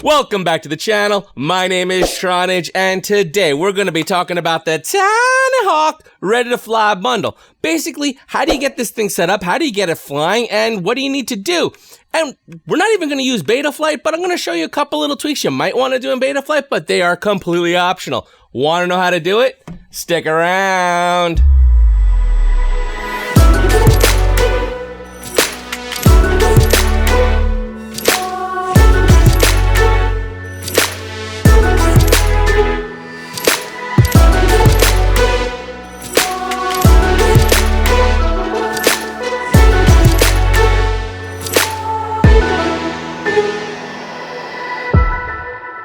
Welcome back to the channel. My name is Tronage, and today we're going to be talking about the Tinyhawk Ready to Fly bundle. Basically, how do you get this thing set up? How do you get it flying? And what do you need to do? And we're not even going to use Betaflight, but I'm going to show you a couple little tweaks you might want to do in Betaflight, but they are completely optional. Want to know how to do it? Stick around.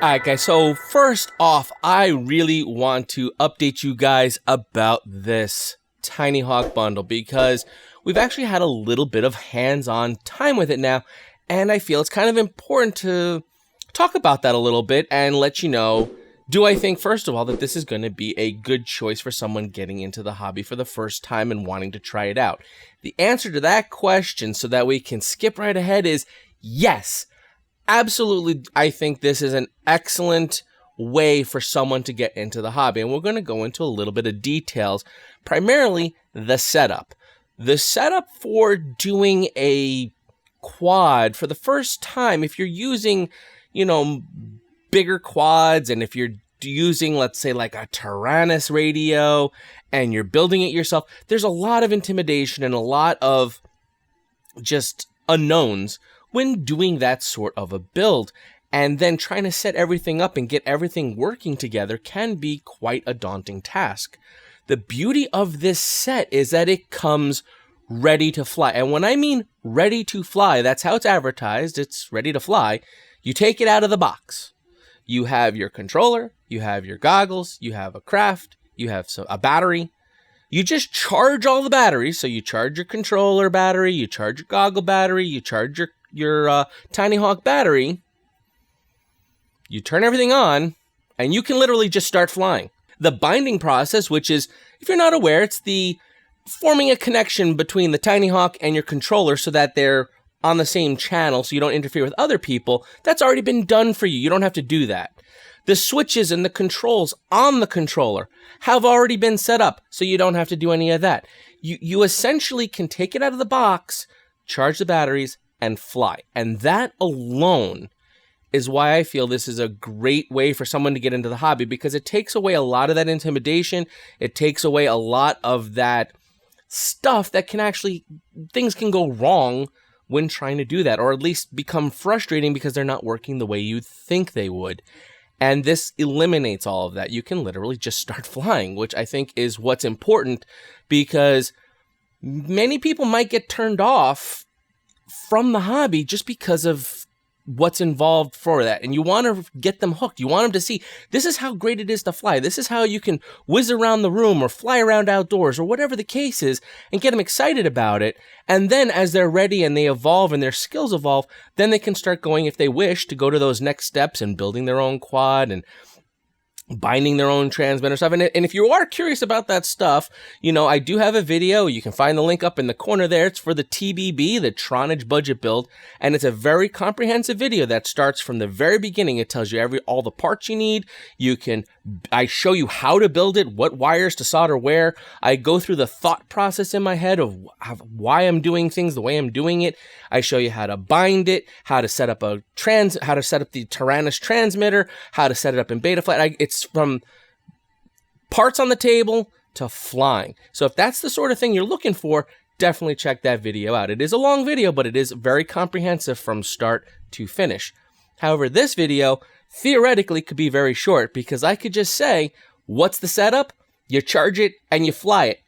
Alright guys, so first off, I really want to update you guys about this Tinyhawk bundle because we've actually had a little bit of hands-on time with it now, and I feel it's kind of important to talk about that a little bit and let you know, do I think, first of all, that this is going to be a good choice for someone getting into the hobby for the first time and wanting to try it out? The answer to that question, so that we can skip right ahead, is yes. Absolutely, I think this is an excellent way for someone to get into the hobby, and we're going to go into a little bit of details, primarily the setup. The setup for doing a quad for the first time, if you're using, bigger quads, and if you're using, let's say, like a Tronage radio, and you're building it yourself, there's a lot of intimidation and a lot of just unknowns when doing that sort of a build, and then trying to set everything up and get everything working together can be quite a daunting task. The beauty of this set is that it comes ready to fly. And when I mean ready to fly, that's how it's advertised. It's ready to fly. You take it out of the box. You have your controller, you have your goggles, you have a craft, you have a battery. You just charge all the batteries. So you charge your controller battery, you charge your goggle battery, you charge your Tinyhawk battery, you turn everything on, and you can literally just start flying. The binding process, which is, if you're not aware, it's the forming a connection between the Tinyhawk and your controller so that they're on the same channel so you don't interfere with other people, that's already been done for you. You don't have to do that. The switches and the controls on the controller have already been set up, so you don't have to do any of that. You essentially can take it out of the box, charge the batteries, and fly. And that alone is why I feel this is a great way for someone to get into the hobby, because it takes away a lot of that intimidation. It takes away a lot of that stuff that can actually, things can go wrong when trying to do that, or at least become frustrating because they're not working the way you think they would. And this eliminates all of that. You can literally just start flying, which I think is what's important, because many people might get turned off from the hobby just because of what's involved for that. And you want to get them hooked. You want them to see, this is how great it is to fly. This is how you can whiz around the room or fly around outdoors or whatever the case is, and get them excited about it. And then as they're ready and they evolve and their skills evolve, then they can start going, if they wish, to go to those next steps and building their own quad and binding their own transmitter stuff. And if you are curious about that stuff, I do have a video. You can find the link up in the corner there. It's for the TBB, the Tronage budget build, and it's a very comprehensive video that starts from the very beginning. It tells you all the parts you need. I show you how to build it, what wires to solder where. I go through the thought process in my head of why I'm doing things the way I'm doing it. I show you how to bind it, how to set up the Tronage transmitter, how to set it up in Betaflight. It's from parts on the table to flying. So if that's the sort of thing you're looking for, definitely check that video out. It is a long video, but it is very comprehensive from start to finish. However, this video theoretically could be very short, because I could just say, what's the setup? You charge it and you fly it.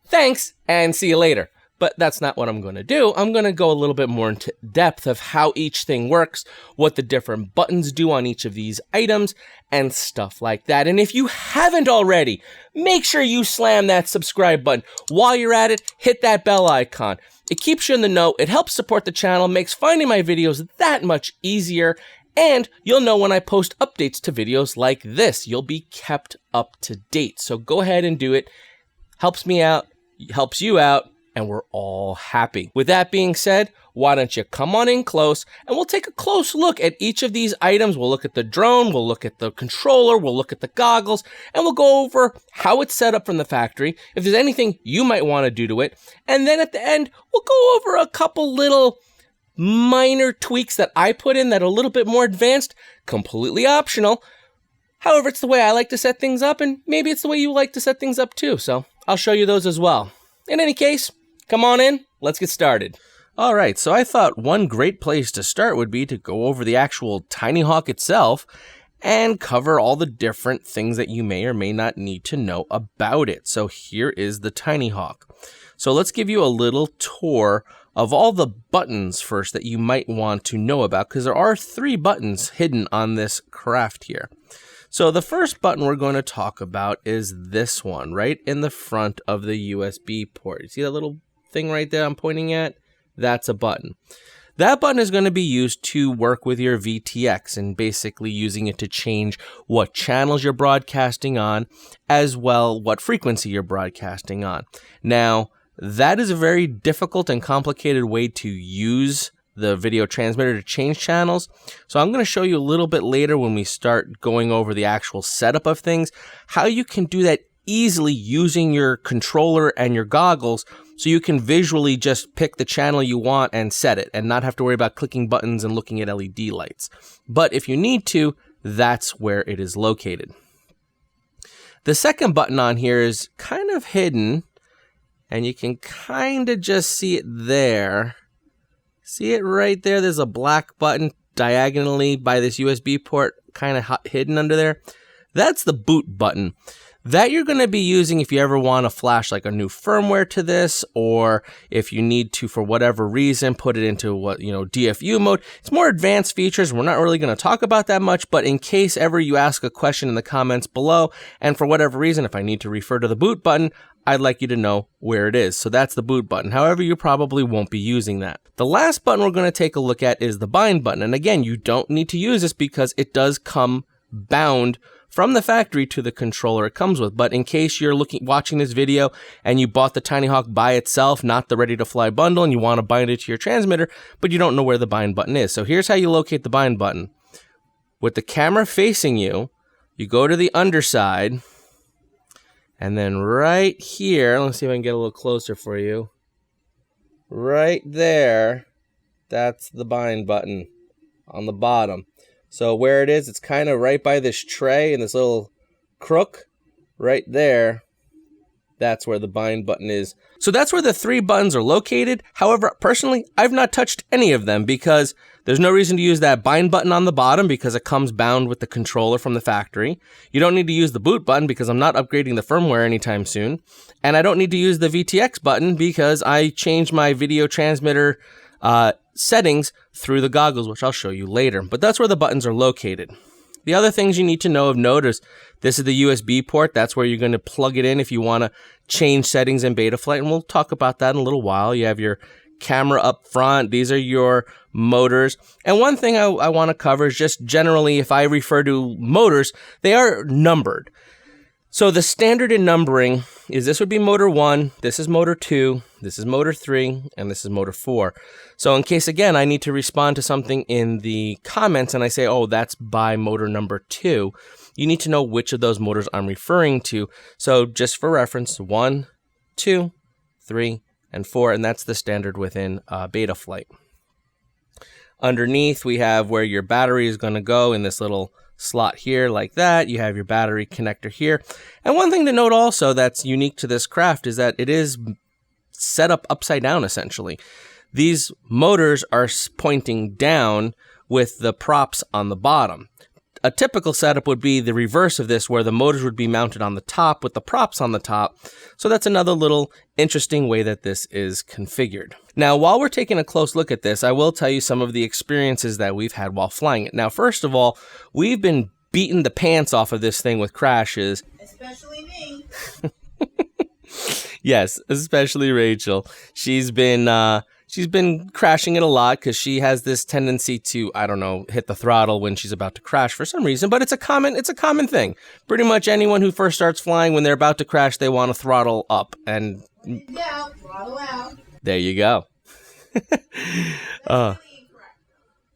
Thanks, and see you later. But that's not what I'm going to do. I'm going to go a little bit more into depth of how each thing works, what the different buttons do on each of these items, and stuff like that. And if you haven't already, make sure you slam that subscribe button. While you're at it, hit that bell icon. It keeps you in the know, it helps support the channel, makes finding my videos that much easier, and you'll know when I post updates to videos like this. You'll be kept up to date. So go ahead and do it. Helps me out, helps you out, and we're all happy. With that being said, why don't you come on in close and we'll take a close look at each of these items. We'll look at the drone, we'll look at the controller, we'll look at the goggles, and we'll go over how it's set up from the factory, if there's anything you might want to do to it, and then at the end, we'll go over a couple little minor tweaks that I put in that are a little bit more advanced, completely optional. However, it's the way I like to set things up, and maybe it's the way you like to set things up too, so I'll show you those as well. In any case, come on in, let's get started. Alright, so I thought one great place to start would be to go over the actual Tinyhawk itself and cover all the different things that you may or may not need to know about it. So here is the Tinyhawk. So let's give you a little tour of all the buttons first that you might want to know about, because there are 3 buttons hidden on this craft here. So the first button we're going to talk about is this one, right in the front of the USB port. You see that little thing right there I'm pointing at? That's a button. That button is going to be used to work with your VTX and basically using it to change what channels you're broadcasting on, as well what frequency you're broadcasting on. Now, that is a very difficult and complicated way to use the video transmitter to change channels. So I'm going to show you a little bit later when we start going over the actual setup of things, how you can do that easily using your controller and your goggles, so you can visually just pick the channel you want and set it and not have to worry about clicking buttons and looking at LED lights. But if you need to, that's where it is located. The second button on here is kind of hidden, and you can kind of just see it there. See it right there? There's a black button diagonally by this USB port, kind of hidden under there. That's the boot button. That you're going to be using if you ever want to flash like a new firmware to this, or if you need to, for whatever reason, put it into DFU mode. It's more advanced features. We're not really going to talk about that much, but in case ever you ask a question in the comments below, and for whatever reason, if I need to refer to the boot button, I'd like you to know where it is. So that's the boot button. However, you probably won't be using that. The last button we're going to take a look at is the bind button. And again, you don't need to use this because it does come bound from the factory to the controller it comes with. But in case you're watching this video and you bought the Tinyhawk by itself, not the Ready to Fly bundle, and you want to bind it to your transmitter, but you don't know where the bind button is. So here's how you locate the bind button. With the camera facing you, you go to the underside, and then right here, let's see if I can get a little closer for you. Right there, that's the bind button on the bottom. So where it is, it's kind of right by this tray and this little crook right there. That's where the bind button is. So that's where the 3 buttons are located. However, personally, I've not touched any of them because there's no reason to use that bind button on the bottom because it comes bound with the controller from the factory. You don't need to use the boot button because I'm not upgrading the firmware anytime soon. And I don't need to use the VTX button because I changed my video transmitter settings through the goggles, which I'll show you later. But that's where the buttons are located. The other things you need to know of note is this is the USB port. That's where you're going to plug it in if you want to change settings in Betaflight, and we'll talk about that in a little while. You have your camera up front. These are your motors. And one thing I want to cover is just generally, if I refer to motors, they are numbered. So the standard in numbering is this would be motor 1, this is motor 2, this is motor 3, and this is motor 4. So in case, again, I need to respond to something in the comments and I say, oh, that's by motor number 2, you need to know which of those motors I'm referring to. So just for reference, 1, 2, 3, and 4, and that's the standard within Betaflight. Underneath, we have where your battery is going to go in this little slot here like that. You have your battery connector here. And one thing to note also that's unique to this craft is that it is set up upside down essentially. These motors are pointing down with the props on the bottom. A typical setup would be the reverse of this, where the motors would be mounted on the top with the props on the top. So that's another little interesting way that this is configured. Now, while we're taking a close look at this, I will tell you some of the experiences that we've had while flying it. Now, first of all, we've been beating the pants off of this thing with crashes. Especially me. Yes, especially Rachel. She's been she's been crashing it a lot because she has this tendency to, I don't know, hit the throttle when she's about to crash for some reason, but it's a common thing. Pretty much anyone who first starts flying, when they're about to crash, they want to throttle up, and Yeah, throttle out. there you go.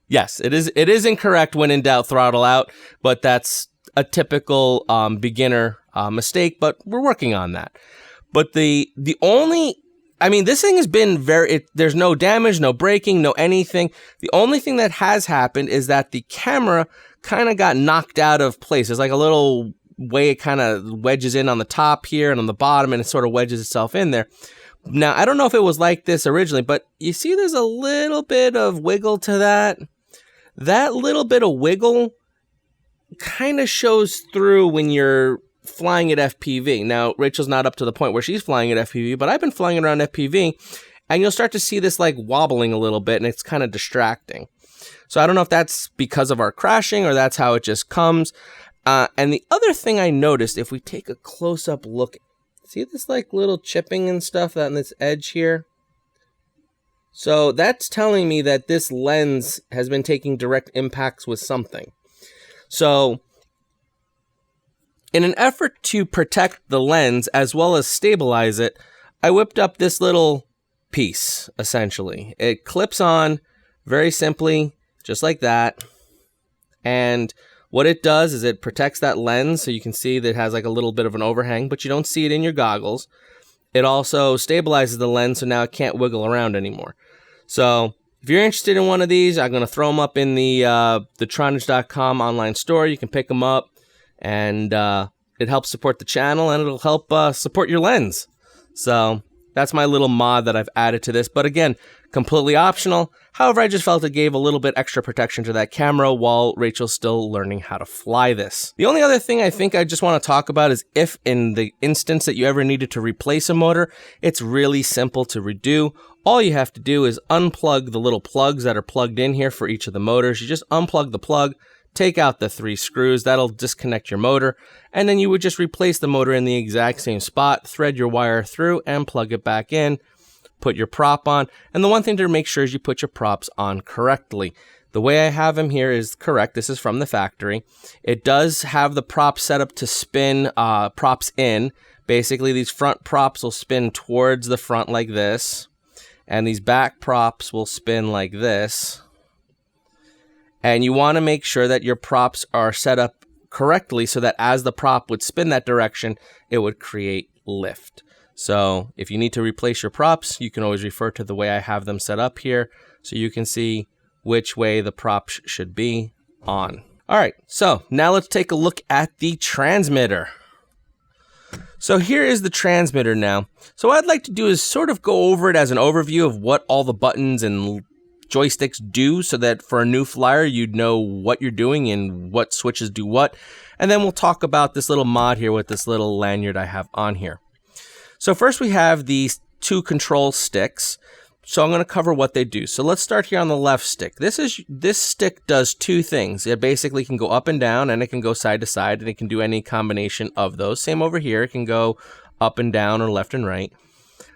Yes, it is incorrect when in doubt, throttle out, but that's a typical beginner mistake, but we're working on that. But the only, I mean, this thing has been there's no damage, no braking, no anything. The only thing that has happened is that the camera kind of got knocked out of place. There's like a little way it kind of wedges in on the top here and on the bottom, and it sort of wedges itself in there. Now, I don't know if it was like this originally, but you see there's a little bit of wiggle to that. That little bit of wiggle kind of shows through when you're flying at FPV. Now, Rachel's not up to the point where she's flying at FPV, but I've been flying around FPV, and you'll start to see this like wobbling a little bit, and it's kind of distracting. So I don't know if that's because of our crashing or that's how it just comes. And the other thing I noticed, if we take a close-up look, see this like little chipping and stuff on this edge here? So that's telling me that this lens has been taking direct impacts with something. So in an effort to protect the lens as well as stabilize it, I whipped up this little piece, essentially. It clips on very simply, just like that. And what it does is it protects that lens, so you can see that it has like a little bit of an overhang, but you don't see it in your goggles. It also stabilizes the lens, so now it can't wiggle around anymore. So if you're interested in one of these, I'm going to throw them up in the Tronage.com online store. You can pick them up, and it helps support the channel, and it'll help support your lens. So that's my little mod that I've added to this. But again, completely optional. However, I just felt it gave a little bit extra protection to that camera while Rachel's still learning how to fly this. The only other thing I think I just want to talk about is if in the instance that you ever needed to replace a motor, it's really simple to redo. All you have to do is unplug the little plugs that are plugged in here for each of the motors. You just unplug the plug, take out the 3 screws, that'll disconnect your motor, and then you would just replace the motor in the exact same spot, thread your wire through, and plug it back in, put your prop on. And the one thing to make sure is you put your props on correctly. The way I have them here is correct. This is from the factory. It does have the prop set up to spin props in. Basically, these front props will spin towards the front like this, and these back props will spin like this. And you want to make sure that your props are set up correctly so that as the prop would spin that direction, it would create lift. So if you need to replace your props, you can always refer to the way I have them set up here so you can see which way the props should be on. All right, so now let's take a look at the transmitter. So here is the transmitter now. So what I'd like to do is sort of go over it as an overview of what all the buttons and joysticks do so that for a new flyer, you'd know what you're doing and what switches do what. And then we'll talk about this little mod here with this little lanyard I have on here. So first we have these 2 control sticks. So I'm going to cover what they do. So let's start here on the left stick. This stick does 2 things. It basically can go up and down, and it can go side to side, and it can do any combination of those. Same over here. It can go up and down or left and right.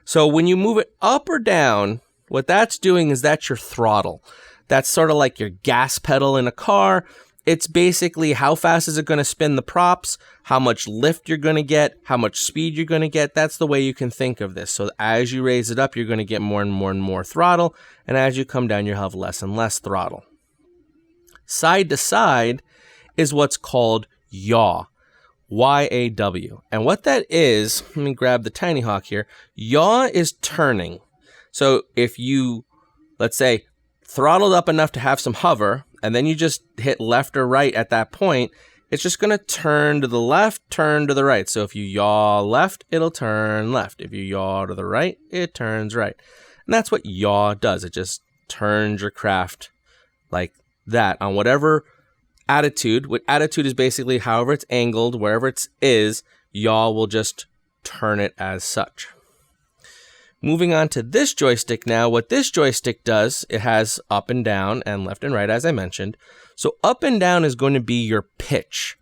So when you move it up or down, what that's doing is that's your throttle. That's sort of like your gas pedal in a car. It's basically how fast is it going to spin the props, how much lift you're going to get, how much speed you're going to get. That's the way you can think of this. So as you raise it up, you're going to get more and more and more throttle. And as you come down, you'll have less and less throttle. Side to side is what's called yaw. Y-A-W. And what that is, let me grab the Tinyhawk here. Yaw is turning. So if you, let's say, throttled up enough to have some hover, and then you just hit left or right at that point, it's just going to turn to the left, turn to the right. So if you yaw left, it'll turn left. If you yaw to the right, it turns right. And that's what yaw does. It just turns your craft like that on whatever attitude. What attitude is basically however it's angled, wherever it is, yaw will just turn it as such. Moving on to this joystick now, what this joystick does, it has up and down and left and right, as I mentioned. So up and down is going to be your pitch.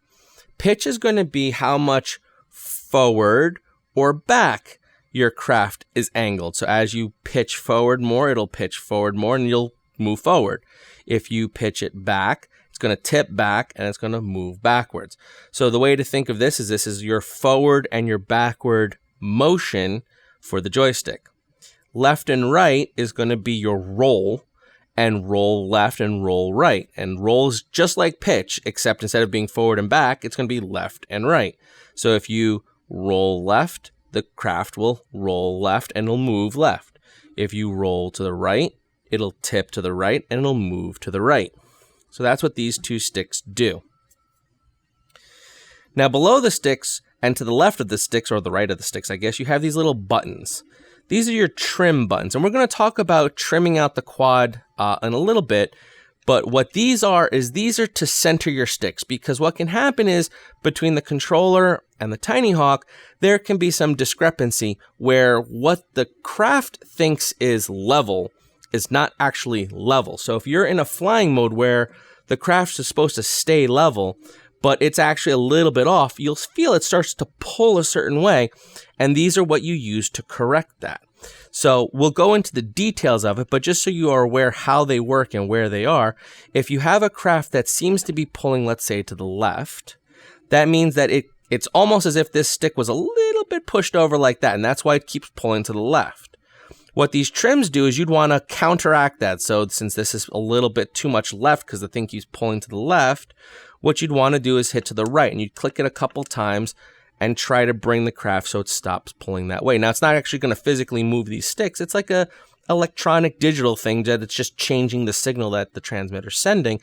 Pitch is going to be how much forward or back your craft is angled. So as you pitch forward more, it'll pitch forward more and you'll move forward. If you pitch it back, it's going to tip back and it's going to move backwards. So the way to think of this is your forward and your backward motion for the joystick. Left and right is going to be your roll, and roll left and roll right. And roll is just like pitch, except instead of being forward and back, it's going to be left and right. So if you roll left, the craft will roll left and it'll move left. If you roll to the right, it'll tip to the right and it'll move to the right. So that's what these two sticks do. Now below the sticks and to the left of the sticks, or the right of the sticks, I guess, you have these little buttons. These are your trim buttons, and we're going to talk about trimming out the quad in a little bit. But what these are is these are to center your sticks, because what can happen is between the controller and the Tinyhawk, there can be some discrepancy where what the craft thinks is level is not actually level. So if you're in a flying mode where the craft is supposed to stay level, but it's actually a little bit off, you'll feel it starts to pull a certain way, and these are what you use to correct that. So we'll go into the details of it, but just so you are aware how they work and where they are, if you have a craft that seems to be pulling, let's say, to the left, that means that it's almost as if this stick was a little bit pushed over like that, and that's why it keeps pulling to the left. What these trims do is you'd want to counteract that. So since this is a little bit too much left because the thing keeps pulling to the left, what you'd want to do is hit to the right, and you'd click it a couple times and try to bring the craft so it stops pulling that way. Now, it's not actually going to physically move these sticks. It's like a electronic digital thing that it's just changing the signal that the transmitter's sending,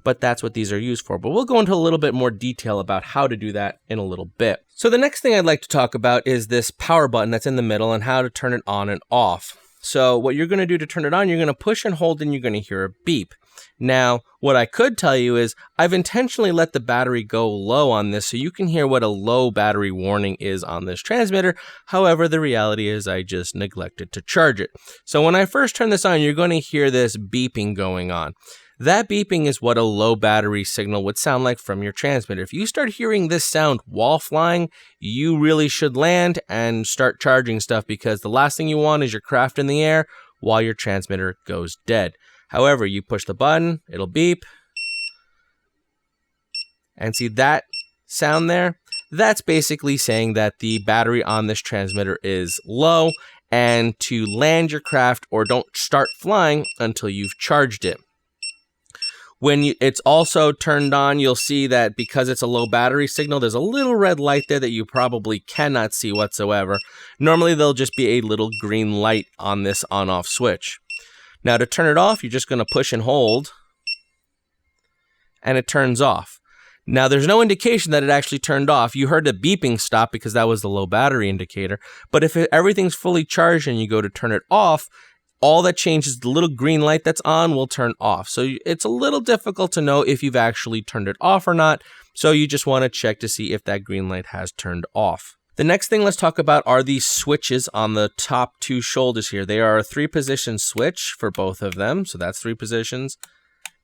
but that's what these are used for. But we'll go into a little bit more detail about how to do that in a little bit. So the next thing I'd like to talk about is this power button that's in the middle and how to turn it on and off. So what you're going to do to turn it on, you're going to push and hold and you're going to hear a beep. Now, what I could tell you is I've intentionally let the battery go low on this so you can hear what a low battery warning is on this transmitter. However, the reality is I just neglected to charge it. So when I first turn this on, you're going to hear this beeping going on. That beeping is what a low battery signal would sound like from your transmitter. If you start hearing this sound while flying, you really should land and start charging stuff, because the last thing you want is your craft in the air while your transmitter goes dead. However, you push the button, it'll beep. And see that sound there? That's basically saying that the battery on this transmitter is low, and to land your craft or don't start flying until you've charged it. When it's also turned on, you'll see that because it's a low battery signal, there's a little red light there that you probably cannot see whatsoever. Normally, there'll just be a little green light on this on-off switch. Now, to turn it off, you're just going to push and hold, and it turns off. Now, there's no indication that it actually turned off. You heard the beeping stop because that was the low battery indicator. But if everything's fully charged and you go to turn it off, all that changes, the little green light that's on will turn off. So it's a little difficult to know if you've actually turned it off or not. So you just want to check to see if that green light has turned off. The next thing let's talk about are these switches on the top two shoulders here. They are a 3-position switch for both of them. So that's 3 positions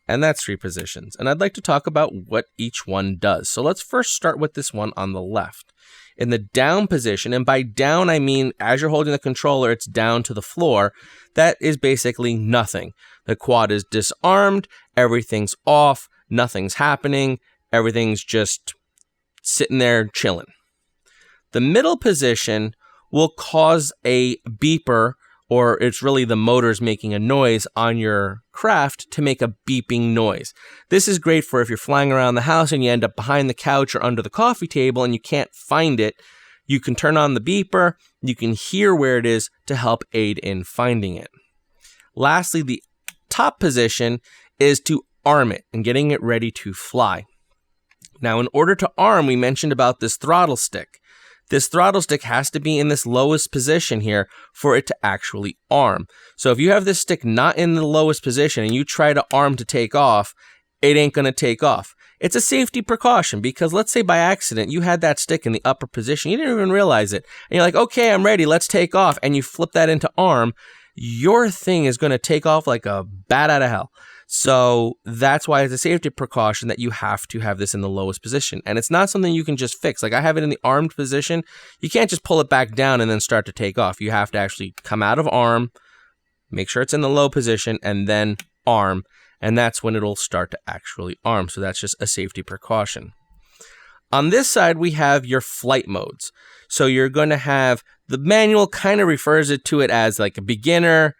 and that's 3 positions. And I'd like to talk about what each one does. So let's first start with this one on the left. In the down position, and by down I mean as you're holding the controller, it's down to the floor. That is basically nothing. The quad is disarmed, everything's off, nothing's happening, everything's just sitting there chilling. The middle position will cause a beeper, or it's really the motors making a noise on your craft to make a beeping noise. This is great for if you're flying around the house and you end up behind the couch or under the coffee table and you can't find it. You can turn on the beeper, you can hear where it is to help aid in finding it. Lastly, the top position is to arm it and getting it ready to fly. Now, in order to arm, we mentioned about this throttle stick. This throttle stick has to be in this lowest position here for it to actually arm. So if you have this stick not in the lowest position and you try to arm to take off, it ain't going to take off. It's a safety precaution, because let's say by accident you had that stick in the upper position, you didn't even realize it, and you're like, okay, I'm ready, let's take off, and you flip that into arm, your thing is going to take off like a bat out of hell. So that's why it's a safety precaution that you have to have this in the lowest position. And it's not something you can just fix. Like I have it in the armed position. You can't just pull it back down and then start to take off. You have to actually come out of arm, make sure it's in the low position, and then arm. And that's when it'll start to actually arm. So that's just a safety precaution. On this side, we have your flight modes. So you're going to have, the manual kind of refers to it as like a beginner,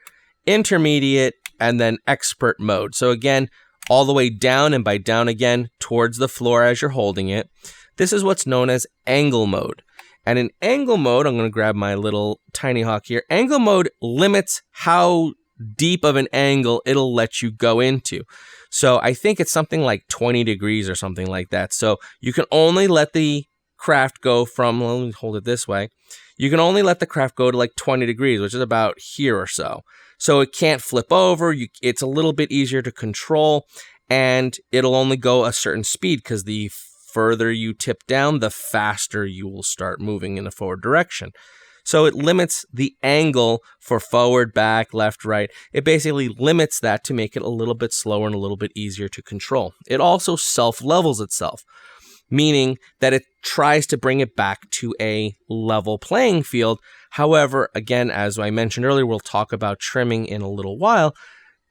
intermediate, and then expert mode. So again, all the way down, and by down again, towards the floor as you're holding it. This is what's known as angle mode. And in angle mode, I'm going to grab my little Tinyhawk here. Angle mode limits how deep of an angle it'll let you go into. So I think it's something like 20 degrees or something like that. So you can only let the craft go from, let me hold it this way. You can only let the craft go to like 20 degrees, which is about here or so. So it can't flip over. It's a little bit easier to control, and it'll only go a certain speed because the further you tip down, the faster you will start moving in the forward direction. So it limits the angle for forward, back, left, right. It basically limits that to make it a little bit slower and a little bit easier to control. It also self-levels itself, meaning that it tries to bring it back to a level playing field. However, again, as I mentioned earlier, we'll talk about trimming in a little while.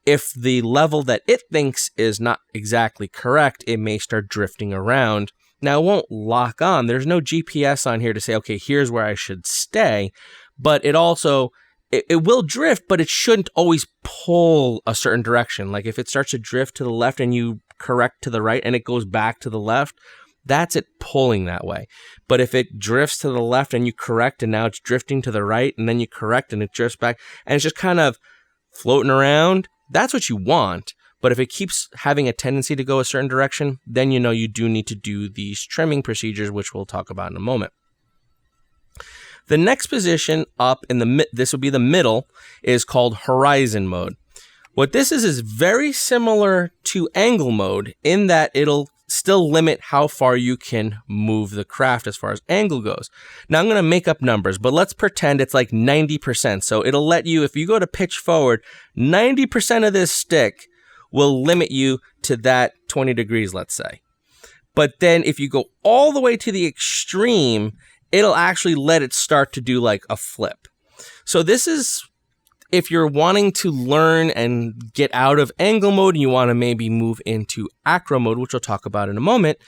If the level that it thinks is not exactly correct, it may start drifting around. Now, it won't lock on. There's no GPS on here to say, okay, here's where I should stay. But it also, it will drift, but it shouldn't always pull a certain direction. Like if it starts to drift to the left and you correct to the right and it goes back to the left, that's it pulling that way. But if it drifts to the left and you correct and now it's drifting to the right and then you correct and it drifts back and it's just kind of floating around, that's what you want. But if it keeps having a tendency to go a certain direction, then you know you do need to do these trimming procedures, which we'll talk about in a moment. The next position up in this would be the middle, is called horizon mode. What this is very similar to angle mode in that it'll still limit how far you can move the craft as far as angle goes. Now I'm going to make up numbers, but let's pretend it's like 90%. So it'll let you, if you go to pitch forward, 90% of this stick will limit you to that 20 degrees, let's say. But then if you go all the way to the extreme, it'll actually let it start to do like a flip. So this is if you're wanting to learn and get out of angle mode and you want to maybe move into acro mode, which we'll talk about in a moment.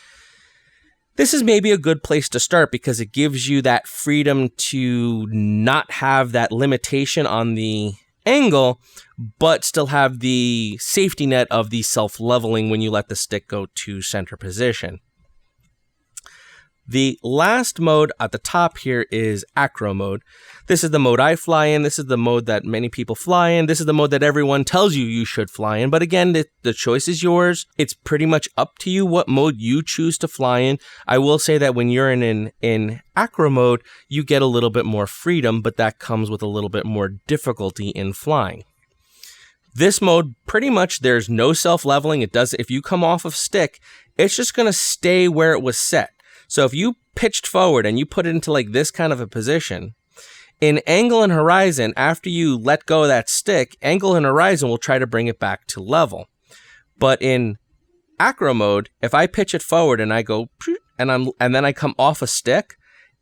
This is maybe a good place to start because it gives you that freedom to not have that limitation on the angle, but still have the safety net of the self-leveling when you let the stick go to center position. The last mode at the top here is acro mode. This is the mode I fly in. This is the mode that many people fly in. This is the mode that everyone tells you you should fly in. But again, the choice is yours. It's pretty much up to you what mode you choose to fly in. I will say that when you're in acro mode, you get a little bit more freedom, but that comes with a little bit more difficulty in flying. This mode, pretty much there's no self-leveling. It does, if you come off of stick, it's just going to stay where it was set. So if you pitched forward and you put it into like this kind of a position, in angle and horizon, after you let go of that stick, angle and horizon will try to bring it back to level. But in acro mode, if I pitch it forward and I go, and then I come off a stick,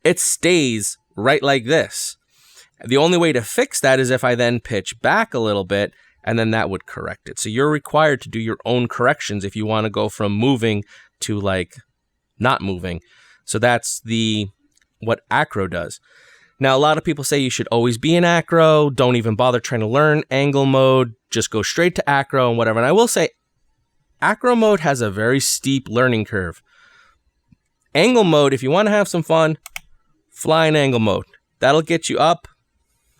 it stays right like this. The only way to fix that is if I then pitch back a little bit, and then that would correct it. So you're required to do your own corrections if you want to go from moving to like not moving. So that's what acro does. Now, a lot of people say you should always be in acro. Don't even bother trying to learn angle mode. Just go straight to acro and whatever. And I will say, acro mode has a very steep learning curve. Angle mode, if you want to have some fun, fly in angle mode. That'll get you up.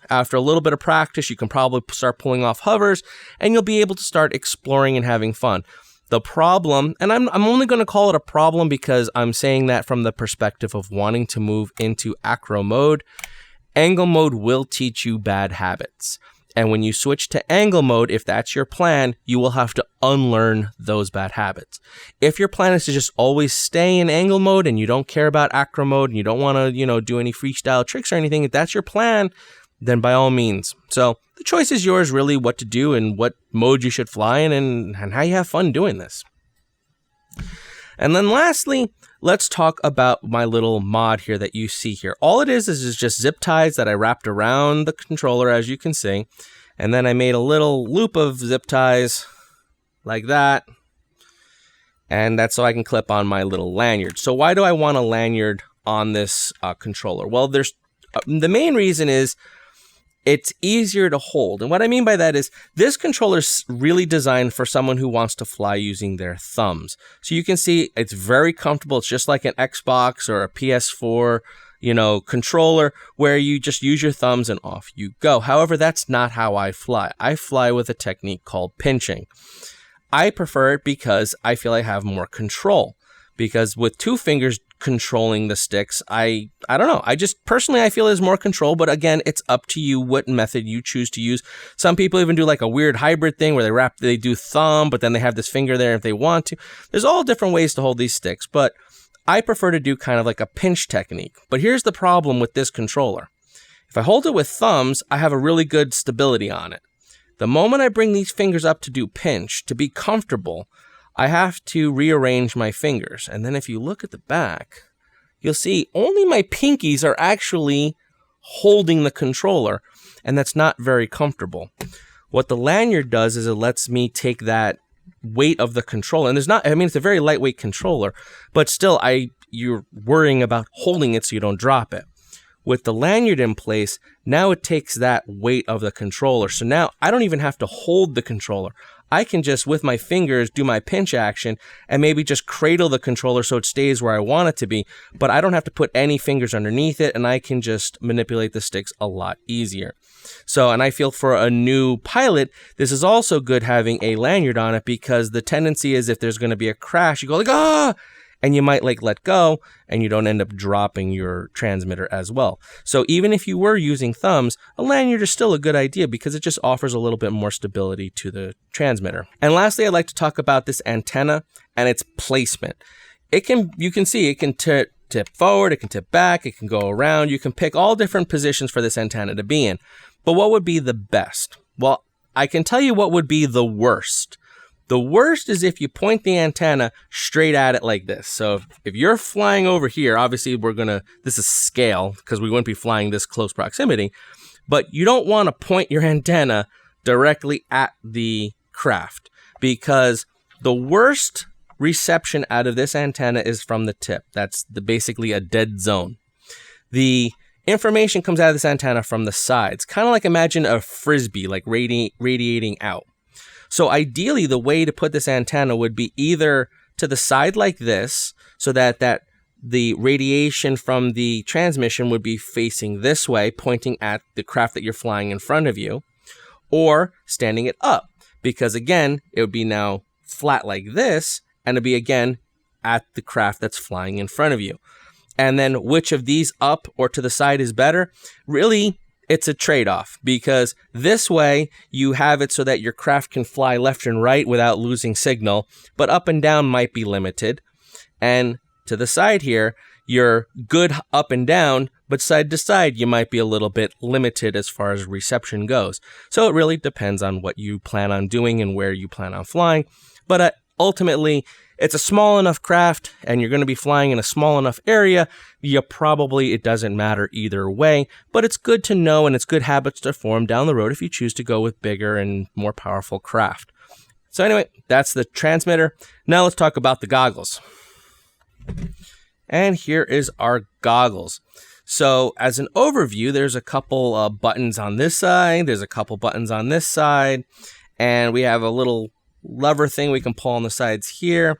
After a little bit of practice, you can probably start pulling off hovers, and you'll be able to start exploring and having fun. The problem, and I'm only going to call it a problem because I'm saying that from the perspective of wanting to move into acro mode. Angle mode will teach you bad habits. And when you switch to angle mode, if that's your plan, you will have to unlearn those bad habits. If your plan is to just always stay in angle mode and you don't care about acro mode and you don't want to, do any freestyle tricks or anything, if that's your plan, then by all means. So the choice is yours, really, what to do and what mode you should fly in, and how you have fun doing this. And then lastly, let's talk about my little mod here that you see here. All it is just zip ties that I wrapped around the controller, as you can see. And then I made a little loop of zip ties like that. And that's so I can clip on my little lanyard. So why do I want a lanyard on this controller? Well, the main reason is it's easier to hold. And what I mean by that is this controller is really designed for someone who wants to fly using their thumbs. So you can see it's very comfortable. It's just like an Xbox or a PS4, controller where you just use your thumbs and off you go. However, that's not how I fly. I fly with a technique called pinching. I prefer it because I feel I have more control. Because with two fingers controlling the sticks, I don't know. I feel there's more control, but again, it's up to you what method you choose to use. Some people even do like a weird hybrid thing where they do thumb, but then they have this finger there if they want to. There's all different ways to hold these sticks, but I prefer to do kind of like a pinch technique. But here's the problem with this controller. If I hold it with thumbs, I have a really good stability on it. The moment I bring these fingers up to do pinch, to be comfortable, I have to rearrange my fingers. And then if you look at the back, you'll see only my pinkies are actually holding the controller, and that's not very comfortable. What the lanyard does is it lets me take that weight of the controller, and it's a very lightweight controller, but still you're worrying about holding it so you don't drop it. With the lanyard in place, now it takes that weight of the controller. So now I don't even have to hold the controller. I can just, with my fingers, do my pinch action and maybe just cradle the controller so it stays where I want it to be, but I don't have to put any fingers underneath it, and I can just manipulate the sticks a lot easier. So, and I feel for a new pilot, this is also good having a lanyard on it, because the tendency is if there's going to be a crash, you go like, ah! And you might let go, and you don't end up dropping your transmitter as well. So even if you were using thumbs, a lanyard is still a good idea because it just offers a little bit more stability to the transmitter. And lastly, I'd like to talk about this antenna and its placement. You can see it can tip forward, it can tip back, it can go around. You can pick all different positions for this antenna to be in. But what would be the best? Well, I can tell you what would be the worst. The worst is if you point the antenna straight at it like this. So if you're flying over here, obviously this is scale because we wouldn't be flying this close proximity, but you don't want to point your antenna directly at the craft, because the worst reception out of this antenna is from the tip. That's basically a dead zone. The information comes out of this antenna from the sides, kind of like imagine a frisbee, like radiating out. So ideally, the way to put this antenna would be either to the side like this, so that the radiation from the transmission would be facing this way, pointing at the craft that you're flying in front of you, or standing it up, because again, it would be now flat like this, and it'd be again at the craft that's flying in front of you. And then which of these, up or to the side, is better? Really, it's a trade-off, because this way you have it so that your craft can fly left and right without losing signal, but up and down might be limited. And to the side here, you're good up and down, but side to side you might be a little bit limited as far as reception goes. So it really depends on what you plan on doing and where you plan on flying. But ultimately, it's a small enough craft and you're going to be flying in a small enough area, it doesn't matter either way, but it's good to know, and it's good habits to form down the road if you choose to go with bigger and more powerful craft. So anyway, that's the transmitter. Now let's talk about the goggles. And here is our goggles. So as an overview, there's a couple buttons on this side, there's a couple buttons on this side, and we have a little lever thing we can pull on the sides here.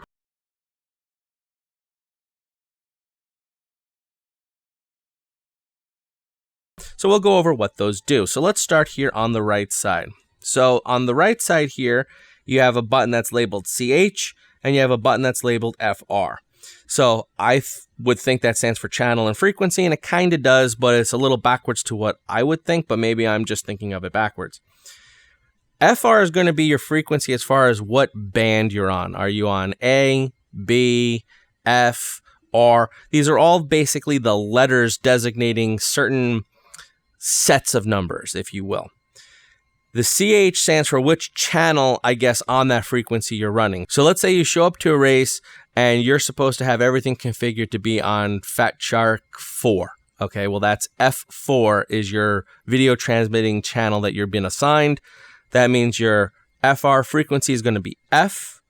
So we'll go over what those do. So let's start here on the right side. So on the right side here, you have a button that's labeled CH, and you have a button that's labeled FR. So I would think that stands for channel and frequency, and it kind of does, but it's a little backwards to what I would think, but maybe I'm just thinking of it backwards. FR is going to be your frequency as far as what band you're on. Are you on A, B, F, R? These are all basically the letters designating certain sets of numbers, if you will. The CH stands for which channel, I guess, on that frequency you're running. So let's say you show up to a race and you're supposed to have everything configured to be on Fat Shark 4. Okay, well, that's F4 is your video transmitting channel that you're being assigned. That means your FR frequency is going to be F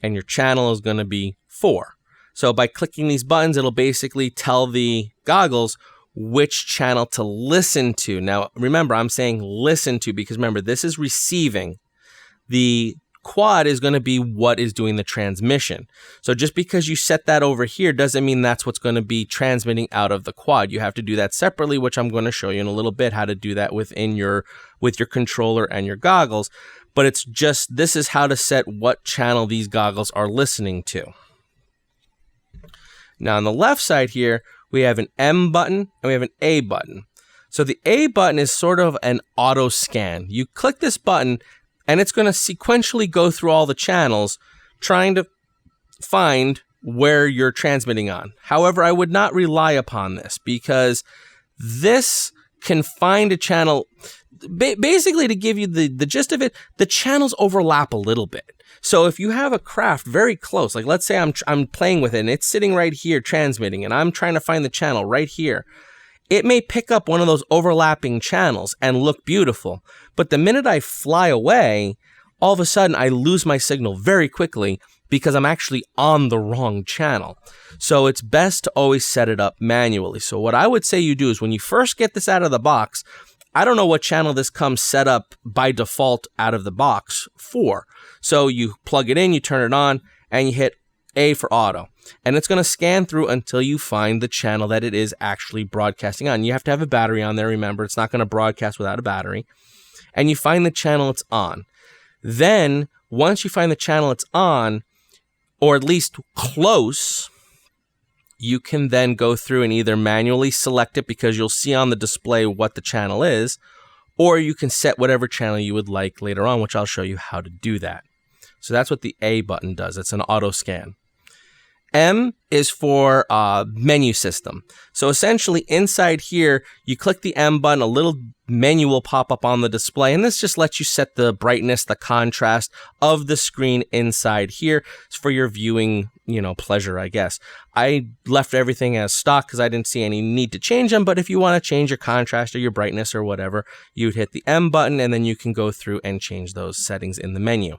and your channel is going to be 4. So by clicking these buttons, it'll basically tell the goggles which channel to listen to. Now, remember, I'm saying listen to because remember, this is receiving. The quad is going to be what is doing the transmission. So just because you set that over here doesn't mean that's what's going to be transmitting out of the quad. You have to do that separately, which I'm going to show you in a little bit how to do that with your controller and your goggles. But it's just, this is how to set what channel these goggles are listening to. Now on the left side here, we have an M button and we have an A button. So the A button is sort of an auto scan. You click this button and it's going to sequentially go through all the channels trying to find where you're transmitting on. However, I would not rely upon this because this can find a channel. Basically, to give you the gist of it, the channels overlap a little bit. So if you have a craft very close, like let's say I'm playing with it and it's sitting right here transmitting and I'm trying to find the channel right here, it may pick up one of those overlapping channels and look beautiful. But the minute I fly away, all of a sudden I lose my signal very quickly because I'm actually on the wrong channel. So it's best to always set it up manually. So what I would say you do is when you first get this out of the box, I don't know what channel this comes set up by default out of the box for. So you plug it in, you turn it on, and you hit A for auto. And it's going to scan through until you find the channel that it is actually broadcasting on. You have to have a battery on there, remember. It's not going to broadcast without a battery. And you find the channel it's on. Then, once you find the channel it's on, or at least close, you can then go through and either manually select it because you'll see on the display what the channel is, or you can set whatever channel you would like later on, which I'll show you how to do that. So that's what the A button does. It's an auto scan. M is for menu system. So essentially inside here, you click the M button, a little menu will pop up on the display, and this just lets you set the brightness, the contrast of the screen inside here. It's for your viewing, pleasure, I guess. I left everything as stock because I didn't see any need to change them, but if you want to change your contrast or your brightness or whatever, you'd hit the M button and then you can go through and change those settings in the menu.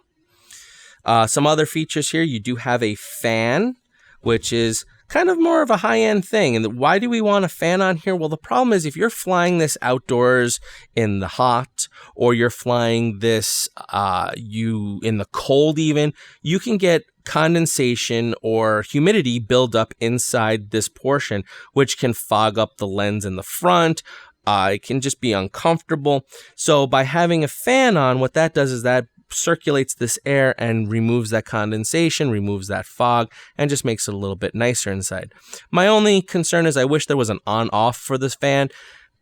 Some other features here, you do have a fan, which is kind of more of a high-end thing. And why do we want a fan on here? Well, the problem is if you're flying this outdoors in the hot, or you're flying this in the cold even, you can get condensation or humidity build up inside this portion, which can fog up the lens in the front. It can just be uncomfortable. So by having a fan on, what that does is that circulates this air and removes that condensation, removes that fog, and just makes it a little bit nicer inside. My only concern is I wish there was an on-off for this fan,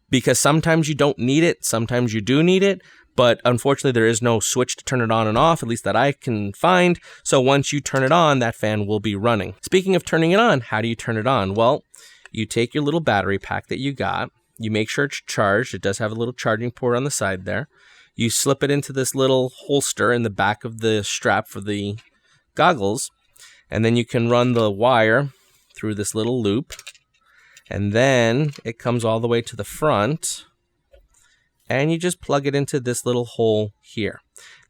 because sometimes you don't need it, sometimes you do need it, but unfortunately there is no switch to turn it on and off, at least that I can find. So once you turn it on, that fan will be running. Speaking of turning it on, how do you turn it on? Well, you take your little battery pack that you got, you make sure it's charged. It does have a little charging port on the side there. You slip it into this little holster in the back of the strap for the goggles, and then you can run the wire through this little loop, and then it comes all the way to the front, and you just plug it into this little hole here.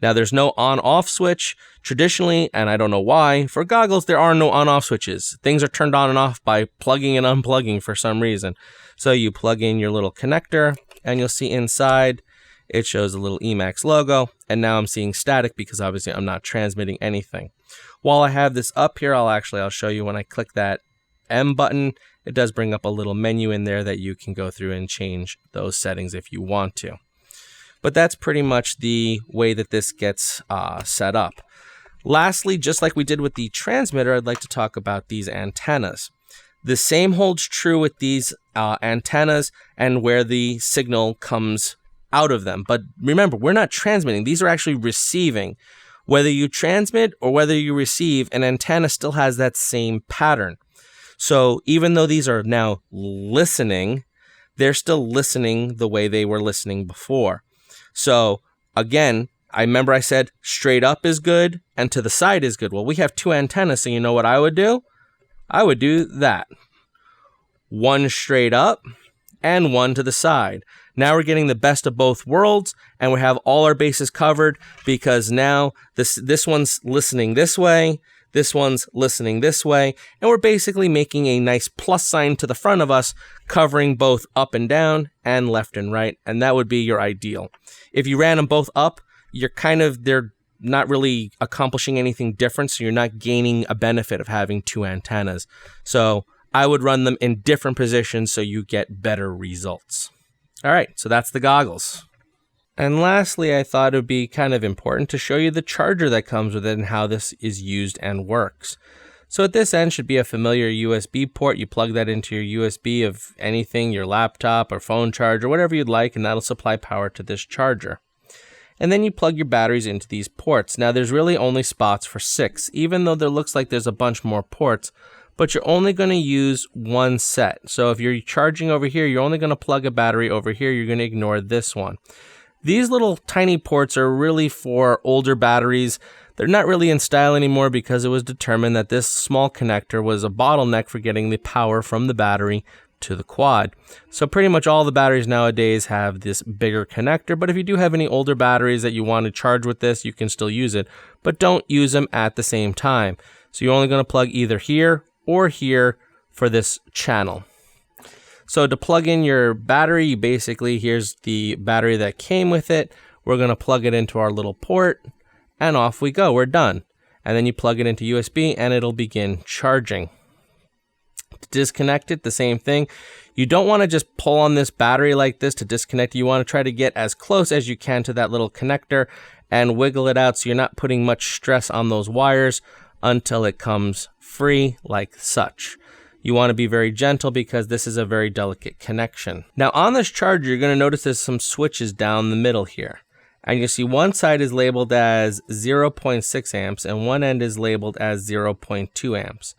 Now, there's no on-off switch. Traditionally, and I don't know why, for goggles, there are no on-off switches. Things are turned on and off by plugging and unplugging for some reason. So you plug in your little connector, and you'll see inside, it shows a little Emax logo, and now I'm seeing static because obviously I'm not transmitting anything. While I have this up here, I'll show you when I click that M button, it does bring up a little menu in there that you can go through and change those settings if you want to. But that's pretty much the way that this gets set up. Lastly, just like we did with the transmitter, I'd like to talk about these antennas. The same holds true with these antennas and where the signal comes out of them. But remember, we're not transmitting. These are actually receiving. Whether you transmit or whether you receive, an antenna still has that same pattern. So even though these are now listening, they're still listening the way they were listening before. So again, I remember I said straight up is good and to the side is good. Well, we have two antennas, so you know what I would do? I would do that. One straight up and one to the side. Now we're getting the best of both worlds, and we have all our bases covered, because now this one's listening this way, this one's listening this way, and we're basically making a nice plus sign to the front of us, covering both up and down and left and right, and that would be your ideal. If you ran them both up, they're not really accomplishing anything different, so you're not gaining a benefit of having two antennas. So I would run them in different positions so you get better results. All right, so that's the goggles. And lastly, I thought it would be kind of important to show you the charger that comes with it and how this is used and works. So at this end should be a familiar USB port. You plug that into your USB of anything, your laptop or phone charger, whatever you'd like, and that'll supply power to this charger. And then you plug your batteries into these ports. Now there's really only spots for 6, even though there looks like there's a bunch more ports, but you're only going to use one set. So if you're charging over here, you're only going to plug a battery over here. You're going to ignore this one. These little tiny ports are really for older batteries. They're not really in style anymore because it was determined that this small connector was a bottleneck for getting the power from the battery to the quad. So pretty much all the batteries nowadays have this bigger connector, but if you do have any older batteries that you want to charge with this, you can still use it, but don't use them at the same time. So you're only going to plug either here or here for this channel. So to plug in your battery, you basically, here's the battery that came with it. We're going to plug it into our little port, and off we go. We're done. And then you plug it into USB, and it'll begin charging. To disconnect it, the same thing. You don't want to just pull on this battery like this to disconnect it. You want to try to get as close as you can to that little connector and wiggle it out so you're not putting much stress on those wires until it comes free like such. You want to be very gentle because this is a very delicate connection. Now on this charger, you're going to notice there's some switches down the middle here. And you see one side is labeled as 0.6 amps and one end is labeled as 0.2 amps.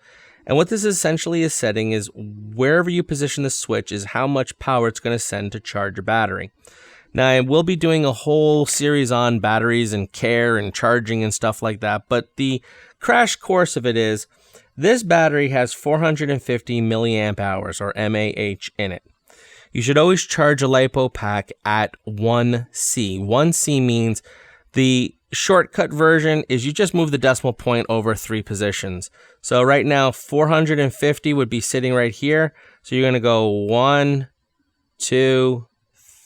And what this essentially is setting is wherever you position the switch is how much power it's going to send to charge your battery. Now I will be doing a whole series on batteries and care and charging and stuff like that, but the crash course of it is this battery has 450 milliamp hours or mAh in it. You should always charge a LiPo pack at 1C. 1C means the shortcut version is you just move the decimal point over 3 positions. So right now 450 would be sitting right here. So you're going to go 1, 2,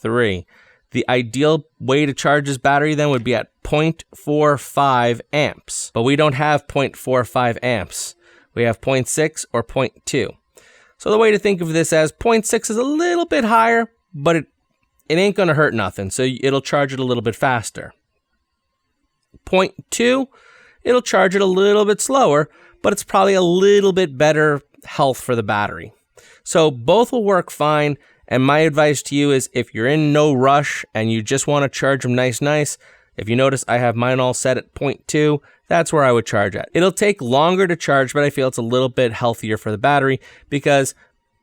3. The ideal way to charge this battery then would be at 0.45 amps. But we don't have 0.45 amps. We have 0.6 or 0.2. So the way to think of this as 0.6 is a little bit higher, but it ain't going to hurt nothing. So it'll charge it a little bit faster. 0.2, it'll charge it a little bit slower, but it's probably a little bit better health for the battery. So both will work fine. And my advice to you is if you're in no rush and you just want to charge them nice, if you notice I have mine all set at 0.2, that's where I would charge at. It'll take longer to charge, but I feel it's a little bit healthier for the battery because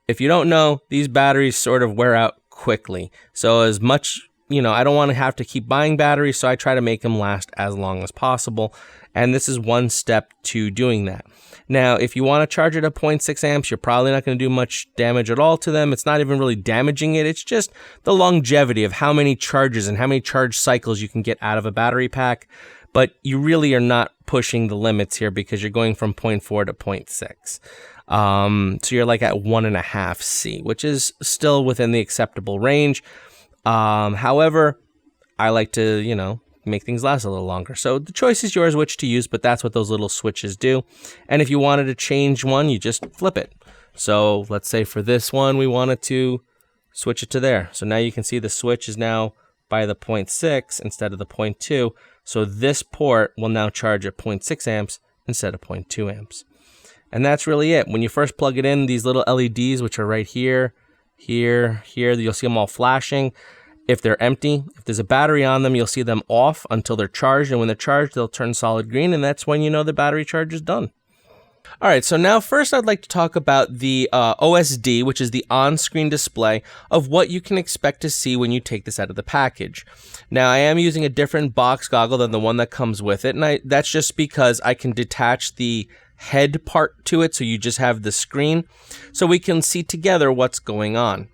if you don't know, these batteries sort of wear out quickly. So as much, I don't want to have to keep buying batteries, so I try to make them last as long as possible. And this is one step to doing that. Now, if you want to charge it at 0.6 amps, you're probably not going to do much damage at all to them. It's not even really damaging it. It's just the longevity of how many charges and how many charge cycles you can get out of a battery pack. But you really are not pushing the limits here because you're going from 0.4 to 0.6. So you're like at 1.5 C, which is still within the acceptable range. However, I like to, make things last a little longer. So the choice is yours which to use, but that's what those little switches do. And if you wanted to change one, you just flip it. So let's say for this one, we wanted to switch it to there. So now you can see the switch is now by the 0.6 instead of the 0.2. So this port will now charge at 0.6 amps instead of 0.2 amps. And that's really it. When you first plug it in, these little LEDs, which are right here, here, you'll see them all flashing. If they're empty, if there's a battery on them, you'll see them off until they're charged. And when they're charged, they'll turn solid green. And that's when you know the battery charge is done. All right, so now first I'd like to talk about the OSD, which is the on-screen display of what you can expect to see when you take this out of the package. Now, I am using a different box goggle than the one that comes with it, and that's just because I can detach the head part to it, so you just have the screen, so we can see together what's going on.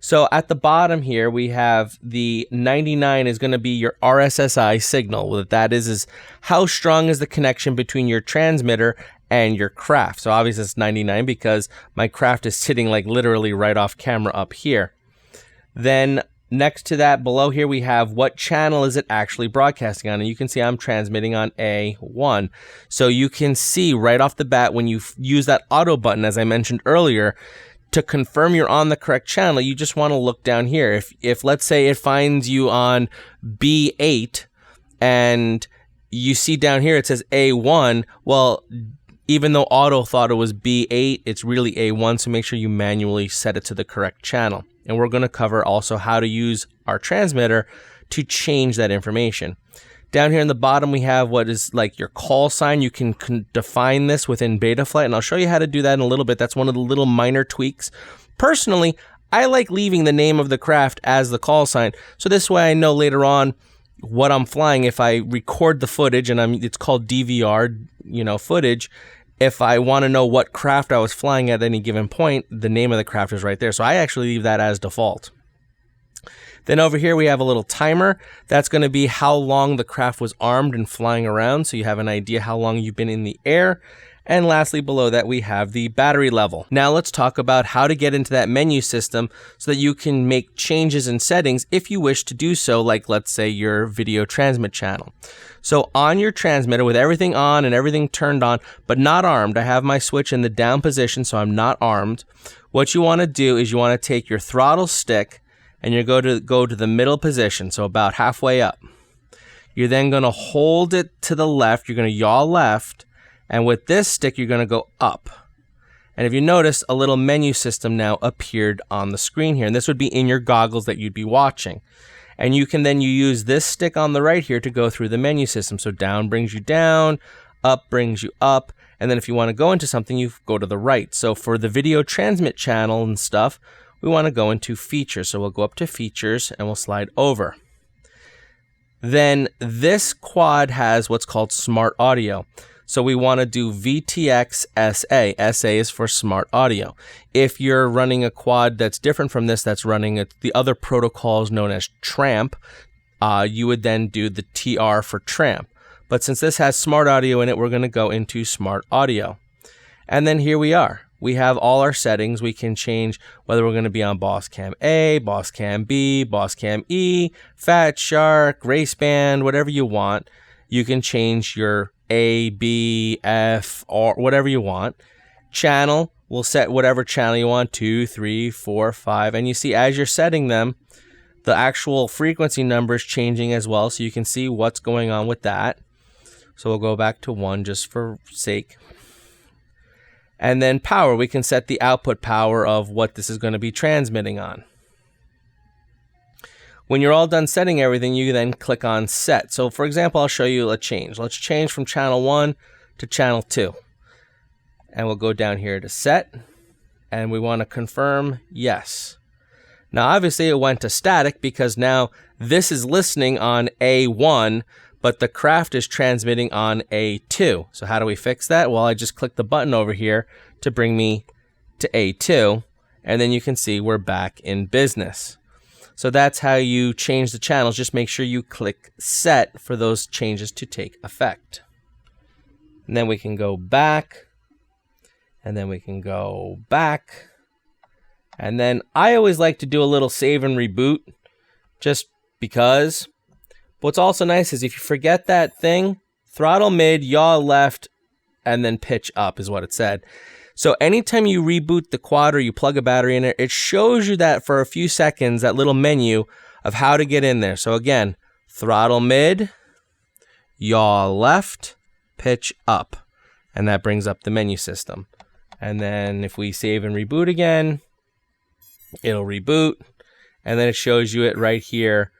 So at the bottom here, we have the 99 is going to be your RSSI signal. What that is how strong is the connection between your transmitter and your craft. So obviously it's 99 because my craft is sitting like literally right off camera up here. Then next to that below here, we have what channel is it actually broadcasting on. And you can see I'm transmitting on A1. So you can see right off the bat when you use that auto button, as I mentioned earlier, to confirm you're on the correct channel, you just want to look down here. If let's say it finds you on B8 and you see down here it says A1, well, even though auto thought it was B8, it's really A1, so make sure you manually set it to the correct channel. And we're going to cover also how to use our transmitter to change that information. Down here in the bottom, we have what is like your call sign. You can define this within Betaflight, and I'll show you how to do that in a little bit. That's one of the little minor tweaks. Personally, I like leaving the name of the craft as the call sign, so this way I know later on what I'm flying. If I record the footage, and it's called DVR, footage, if I want to know what craft I was flying at any given point, the name of the craft is right there. So I actually leave that as default. Then over here we have a little timer. That's going to be how long the craft was armed and flying around, so you have an idea how long you've been in the air. And lastly, below that we have the battery level. Now let's talk about how to get into that menu system so that you can make changes in settings if you wish to do so, like let's say your video transmit channel. So on your transmitter with everything on and everything turned on, but not armed, I have my switch in the down position so I'm not armed. What you want to do is you want to take your throttle stick and you're going to go to the middle position, so about halfway up. You're then going to hold it to the left, you're going to yaw left, and with this stick you're going to go up. And if you notice, a little menu system now appeared on the screen here, and this would be in your goggles that you'd be watching. And you can then use this stick on the right here to go through the menu system. So down brings you down, up brings you up, and then if you want to go into something, you go to the right. So for the video transmit channel and stuff, we want to go into features. So we'll go up to features and we'll slide over. Then this quad has what's called smart audio. So we want to do Vtx SA. SA is for smart audio. If you're running a quad that's different from this, that's running the other protocols known as tramp, you would then do the TR for tramp. But since this has smart audio in it, we're going to go into smart audio. And then here we are. We have all our settings. We can change whether we're going to be on Boss Cam A, Boss Cam B, Boss Cam E, Fat Shark, Race Band, whatever you want. You can change your A, B, F, or whatever you want. Channel, we'll set whatever channel you want, 2, 3, 4, 5. And you see as you're setting them, the actual frequency number is changing as well. So you can see what's going on with that. So we'll go back to 1 just for sake. And then power, we can set the output power of what this is going to be transmitting on. When you're all done setting everything, you then click on set. So for example, I'll show you a change. Let's change from channel 1 to channel 2. And we'll go down here to set. And we want to confirm yes. Now obviously it went to static because now this is listening on A1, but the craft is transmitting on A2. So how do we fix that? Well, I just click the button over here to bring me to A2, and then you can see we're back in business. So that's how you change the channels. Just make sure you click set for those changes to take effect. And then we can go back, and then we can go back. And then I always like to do a little save and reboot just because. What's also nice is if you forget that thing, throttle mid, yaw left, and then pitch up is what it said. So anytime you reboot the quad or you plug a battery in it shows you that for a few seconds, that little menu of how to get in there. So again, throttle mid, yaw left, pitch up, and that brings up the menu system. And then if we save and reboot again, it'll reboot, and then it shows you it right here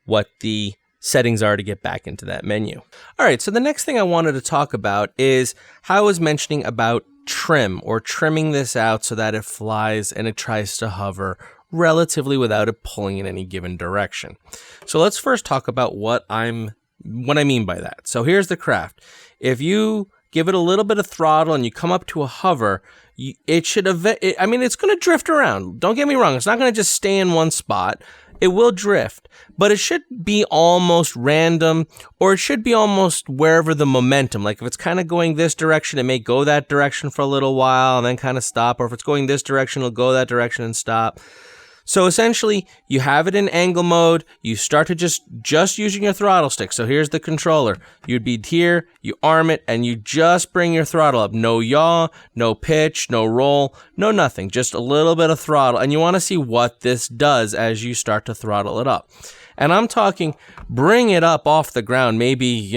what the settings are to get back into that menu. All right, so the next thing I wanted to talk about is how I was mentioning about trim, or trimming this out so that it flies and it tries to hover relatively without it pulling in any given direction. So let's first talk about what I mean by that. So here's the craft. If you give it a little bit of throttle and you come up to a hover, it's going to drift around. Don't get me wrong. It's not going to just stay in one spot. It will drift, but it should be almost random, or it should be almost wherever the momentum, like if it's kind of going this direction, it may go that direction for a little while and then kind of stop, or if it's going this direction, it'll go that direction and stop. So essentially, you have it in angle mode, you start to just using your throttle stick. So here's the controller. You'd be here, you arm it, and you just bring your throttle up. No yaw, no pitch, no roll, no nothing. Just a little bit of throttle. And you want to see what this does as you start to throttle it up. And I'm talking, bring it up off the ground, maybe,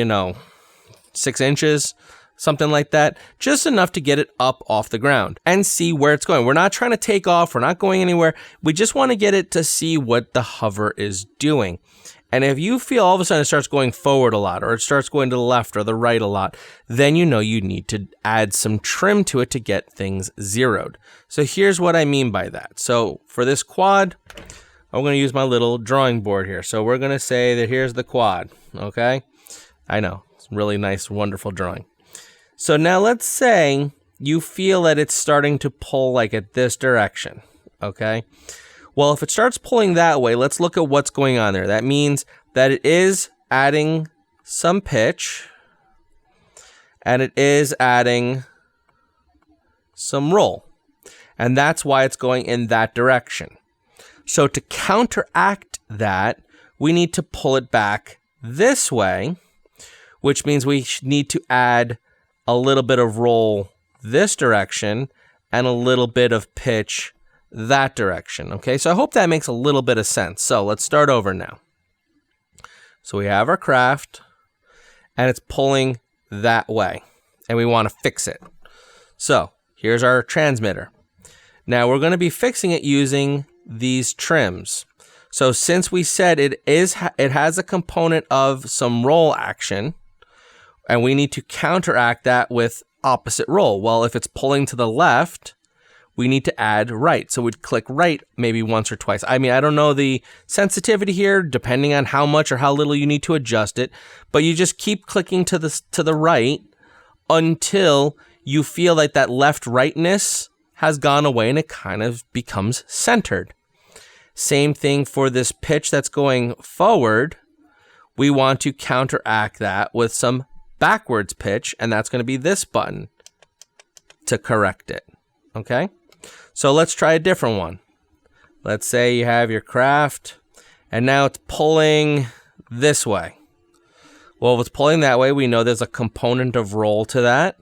6 inches. Something like that, just enough to get it up off the ground and see where it's going. We're not trying to take off. We're not going anywhere. We just want to get it to see what the hover is doing. And if you feel all of a sudden it starts going forward a lot, or it starts going to the left or the right a lot, then you know you need to add some trim to it to get things zeroed. So here's what I mean by that. So for this quad, I'm going to use my little drawing board here. So we're going to say that here's the quad, okay? I know, it's a really nice, wonderful drawing. So now let's say you feel that it's starting to pull like at this direction, okay? Well, if it starts pulling that way, let's look at what's going on there. That means that it is adding some pitch, and it is adding some roll. And that's why it's going in that direction. So to counteract that, we need to pull it back this way, which means we need to add a little bit of roll this direction and a little bit of pitch that direction. Okay, so I hope that makes a little bit of sense. So let's start over now. So we have our craft and it's pulling that way and we want to fix it. So here's our transmitter. Now we're going to be fixing it using these trims. So since we said it has a component of some roll action, and we need to counteract that with opposite roll. Well, if it's pulling to the left, we need to add right. So we'd click right maybe once or twice. I mean, I don't know the sensitivity here, depending on how much or how little you need to adjust it, but you just keep clicking to the right until you feel like that left rightness has gone away and it kind of becomes centered. Same thing for this pitch that's going forward. We want to counteract that with some backwards pitch, and that's going to be this button to correct it. Okay, so let's try a different one. Let's say you have your craft and now it's pulling this way. Well, if it's pulling that way, we know there's a component of roll to that,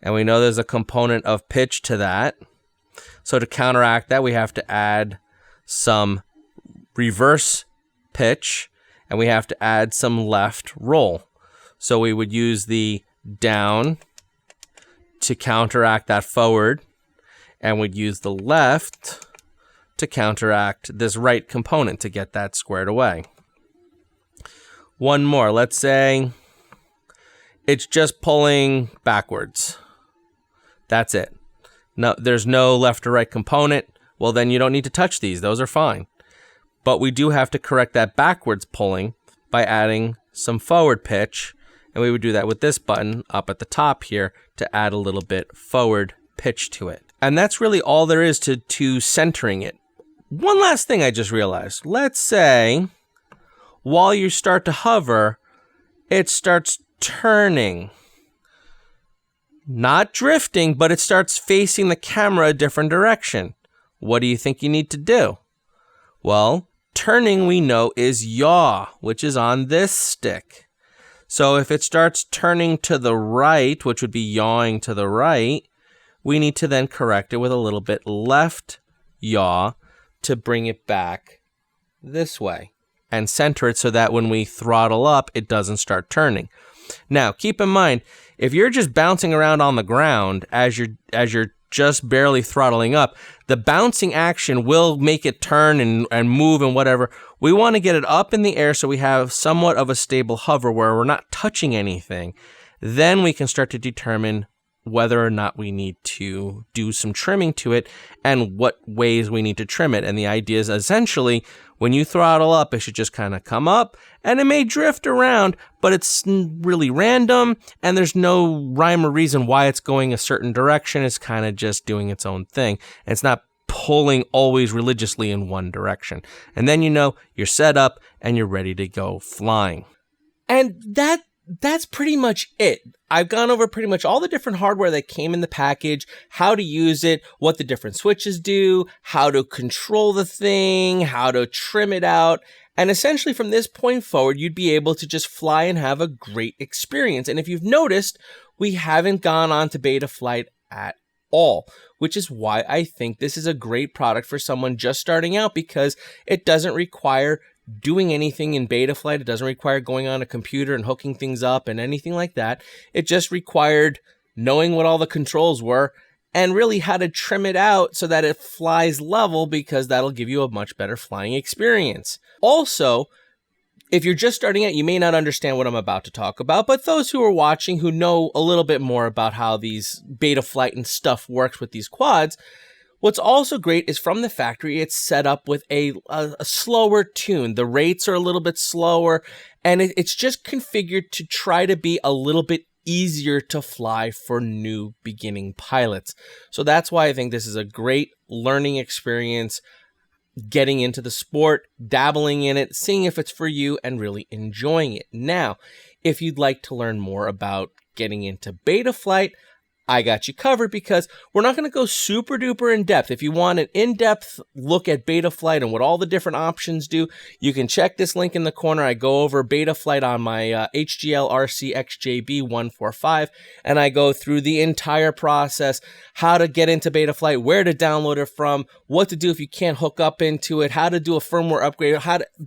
and we know there's a component of pitch to that. So to counteract that, we have to add some reverse pitch and we have to add some left roll. So we would use the down to counteract that forward, and we'd use the left to counteract this right component to get that squared away. One more. Let's say it's just pulling backwards. That's it. No, there's no left or right component. Well, then you don't need to touch these. Those are fine. But we do have to correct that backwards pulling by adding some forward pitch. And we would do that with this button up at the top here to add a little bit forward pitch to it. And that's really all there is to centering it. One last thing I just realized. Let's say while you start to hover, it starts turning. Not drifting, but it starts facing the camera a different direction. What do you think you need to do? Well, turning we know is yaw, which is on this stick. So if it starts turning to the right, which would be yawing to the right, we need to then correct it with a little bit left yaw to bring it back this way and center it so that when we throttle up, it doesn't start turning. Now, keep in mind, if you're just bouncing around on the ground as you're just barely throttling up, the bouncing action will make it turn and move and whatever We want to get it up in the air so we have somewhat of a stable hover where we're not touching anything. Then we can start to determine whether or not we need to do some trimming to it and what ways we need to trim it. And the idea is essentially when you throttle up, it should just kind of come up and it may drift around, but it's really random and there's no rhyme or reason why it's going a certain direction. It's kind of just doing its own thing. And it's not pulling always religiously in one direction. And then you know you're set up and you're ready to go flying. And that's pretty much it. I've gone over pretty much all the different hardware that came in the package, how to use it, what the different switches do, how to control the thing, how to trim it out. And essentially from this point forward, you'd be able to just fly and have a great experience. And if you've noticed, we haven't gone on to Betaflight at all, which is why I think this is a great product for someone just starting out because it doesn't require doing anything in Betaflight. It doesn't require going on a computer and hooking things up and anything like that. It just required knowing what all the controls were and really how to trim it out so that it flies level because that'll give you a much better flying experience. Also, if you're just starting out, you may not understand what I'm about to talk about, but those who are watching who know a little bit more about how these Betaflight and stuff works with these quads, what's also great is from the factory, it's set up with a slower tune. The rates are a little bit slower, and it's just configured to try to be a little bit easier to fly for new beginning pilots. So that's why I think this is a great learning experience, getting into the sport, dabbling in it, seeing if it's for you, and really enjoying it. Now, if you'd like to learn more about getting into Betaflight, I got you covered because we're not going to go super duper in depth. If you want an in-depth look at Betaflight and what all the different options do, you can check this link in the corner. I go over Betaflight on my HGL RC XJB 145, and I go through the entire process, how to get into Betaflight, where to download it from, what to do if you can't hook up into it, how to do a firmware upgrade,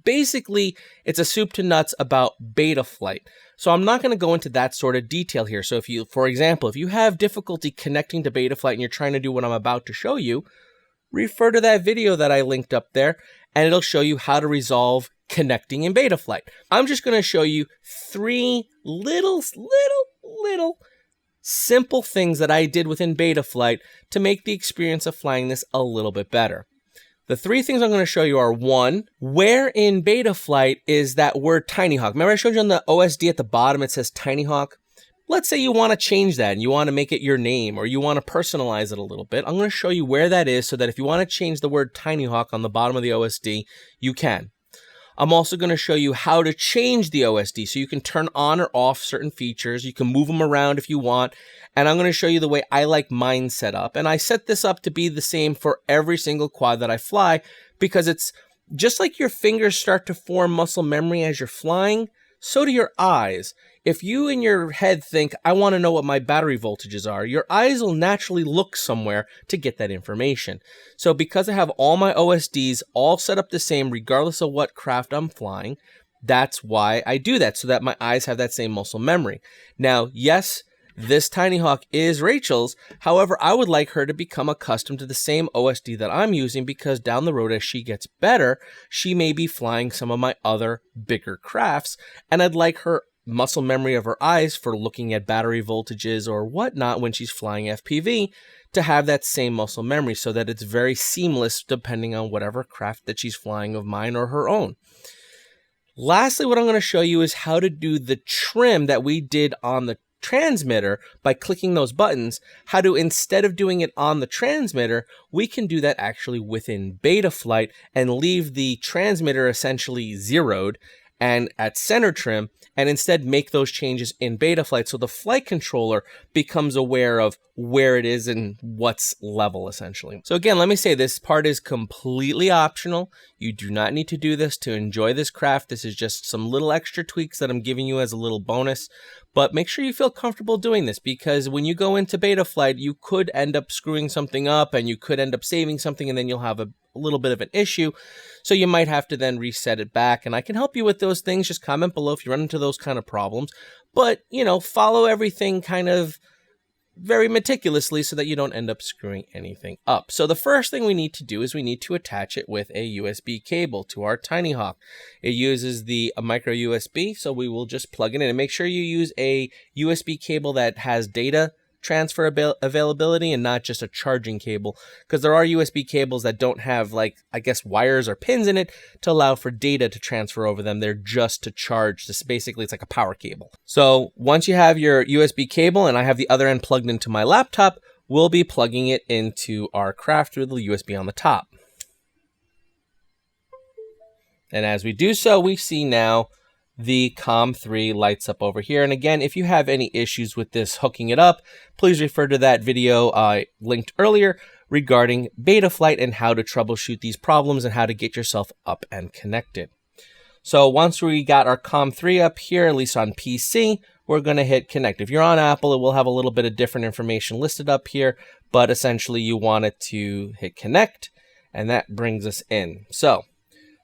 basically, it's a soup to nuts about Betaflight. So I'm not going to go into that sort of detail here. So if you, for example, if you have difficulty connecting to Betaflight and you're trying to do what I'm about to show you, refer to that video that I linked up there and it'll show you how to resolve connecting in Betaflight. I'm just going to show you 3 little simple things that I did within Betaflight to make the experience of flying this a little bit better. The 3 things I'm going to show you are 1, where in Betaflight is that word Tinyhawk? Remember I showed you on the OSD at the bottom it says Tinyhawk? Let's say you want to change that and you want to make it your name or you want to personalize it a little bit. I'm going to show you where that is so that if you want to change the word Tinyhawk on the bottom of the OSD, you can. I'm also going to show you how to change the OSD so you can turn on or off certain features. You can move them around if you want. And I'm going to show you the way I like mine set up. And I set this up to be the same for every single quad that I fly because it's just like your fingers start to form muscle memory as you're flying, so do your eyes. If you in your head think, I want to know what my battery voltages are, your eyes will naturally look somewhere to get that information. So because I have all my OSDs all set up the same regardless of what craft I'm flying, that's why I do that, so that my eyes have that same muscle memory. Now, yes, this Tinyhawk is Rachel's. However, I would like her to become accustomed to the same OSD that I'm using because down the road as she gets better, she may be flying some of my other bigger crafts, and I'd like her muscle memory of her eyes for looking at battery voltages or whatnot when she's flying FPV to have that same muscle memory so that it's very seamless depending on whatever craft that she's flying of mine or her own. Lastly, what I'm going to show you is how to do the trim that we did on the transmitter by clicking those buttons, how to, instead of doing it on the transmitter, we can do that actually within Betaflight and leave the transmitter essentially zeroed and at center trim, and instead make those changes in Betaflight so the flight controller becomes aware of where it is and what's level essentially. So again, let me say this part is completely optional. You do not need to do this to enjoy this craft. This is just some little extra tweaks that I'm giving you as a little bonus. But make sure you feel comfortable doing this because when you go into Betaflight, you could end up screwing something up and you could end up saving something and then you'll have a little bit of an issue. So you might have to then reset it back. And I can help you with those things. Just comment below if you run into those kind of problems. But, you know, follow everything kind of very meticulously so that you don't end up screwing anything up. So the first thing we need to do is we need to attach it with a USB cable to our Tinyhawk. It uses the micro USB, so we will just plug it in. And make sure you use a USB cable that has data transfer availability and not just a charging cable, because there are USB cables that don't have, like, I guess, wires or pins in it to allow for data to transfer over them. They're just to charge. This basically, it's like a power cable. So once you have your USB cable and I have the other end plugged into my laptop, we'll be plugging it into our craft through the USB on the top. And as we do so, we see now the COM3 lights up over here. And again, if you have any issues with this hooking it up, please refer to that video I linked earlier regarding Betaflight and how to troubleshoot these problems and how to get yourself up and connected. So once we got our COM3 up here, at least on PC, we're going to hit connect. If you're on Apple, it will have a little bit of different information listed up here, but essentially you want it to hit connect, and that brings us in. So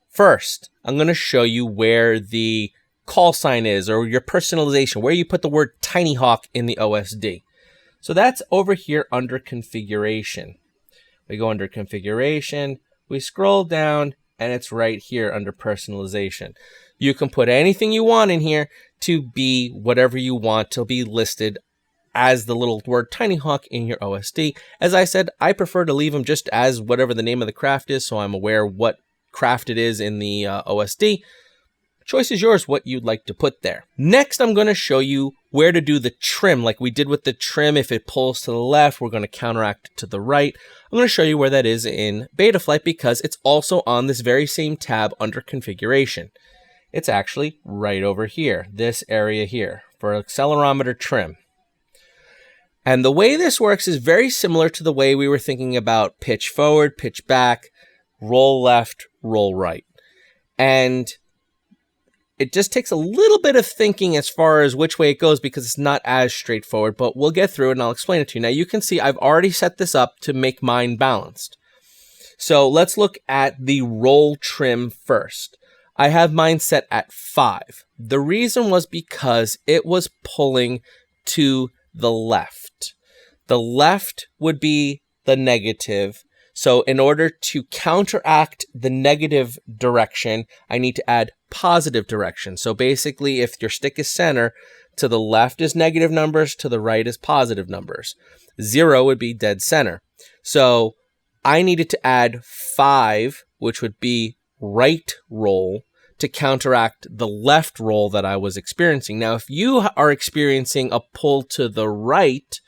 first, I'm going to show you where the call sign is, or your personalization, where you put the word Tinyhawk in the OSD. So that's over here under configuration. We go under configuration, we scroll down, and it's right here under personalization. You can put anything you want in here to be whatever you want to be listed as the little word Tinyhawk in your OSD. As I said, I prefer to leave them just as whatever the name of the craft is, so I'm aware what craft it is in the OSD. Choice is yours what you'd like to put there. Next, I'm going to show you where to do the trim, like we did with the trim. If it pulls to the left, we're going to counteract it to the right. I'm going to show you where that is in Betaflight because it's also on this very same tab under configuration. It's actually right over here, this area here, for accelerometer trim. And the way this works is very similar to the way we were thinking about pitch forward, pitch back, roll left, roll right. And it just takes a little bit of thinking as far as which way it goes because it's not as straightforward, but we'll get through it and I'll explain it to you. Now you can see I've already set this up to make mine balanced. So let's look at the roll trim first. I have mine set at 5. The reason was because it was pulling to the left. The left would be the negative. So in order to counteract the negative direction, I need to add positive direction. So basically, if your stick is center, to the left is negative numbers, to the right is positive numbers. 0 would be dead center. So I needed to add 5, which would be right roll, to counteract the left roll that I was experiencing. Now, if you are experiencing a pull to the right,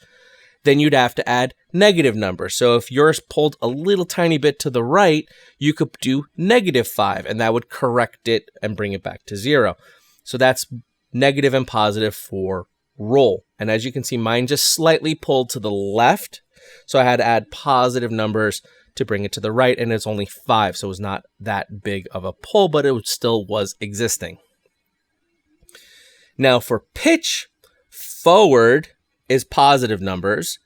then you'd have to add negative numbers. So if yours pulled a little tiny bit to the right, you could do -5, and that would correct it and bring it back to 0. So that's negative and positive for roll. And as you can see, mine just slightly pulled to the left. So I had to add positive numbers to bring it to the right, and it's only 5. So it was not that big of a pull, but it still was existing. Now for pitch, forward is positive numbers,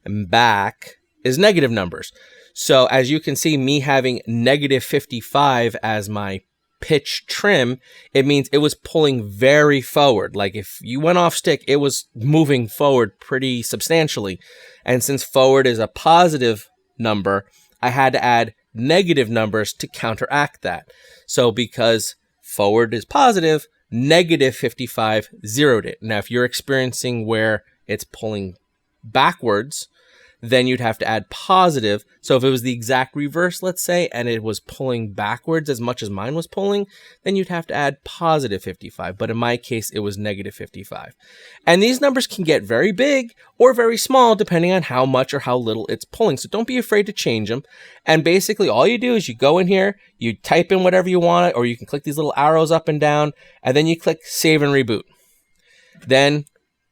and back is negative numbers. So as you can see, me having -55 as my pitch trim, it means it was pulling very forward. Like if you went off stick, it was moving forward pretty substantially. And since forward is a positive number, I had to add negative numbers to counteract that. So because forward is positive, -55 zeroed it. Now, if you're experiencing where it's pulling backwards, then you'd have to add positive. So if it was the exact reverse, let's say, and it was pulling backwards as much as mine was pulling, then you'd have to add +55. But in my case, it was -55. And these numbers can get very big or very small depending on how much or how little it's pulling. So don't be afraid to change them. And basically all you do is you go in here, you type in whatever you want, or you can click these little arrows up and down, and then you click save and reboot. Then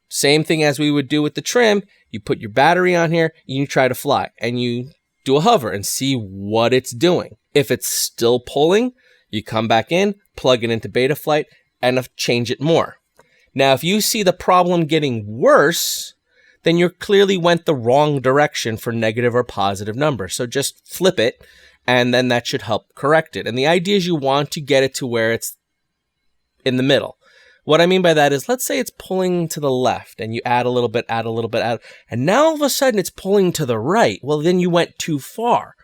same thing as we would do with the trim. You put your battery on here, you try to fly, and you do a hover and see what it's doing. If it's still pulling, you come back in, plug it into Betaflight, and change it more. Now, if you see the problem getting worse, then you clearly went the wrong direction for negative or positive numbers. So just flip it, and then that should help correct it. And the idea is you want to get it to where it's in the middle. What I mean by that is, let's say it's pulling to the left and you add a little bit, and now all of a sudden it's pulling to the right. Well, then you went too far.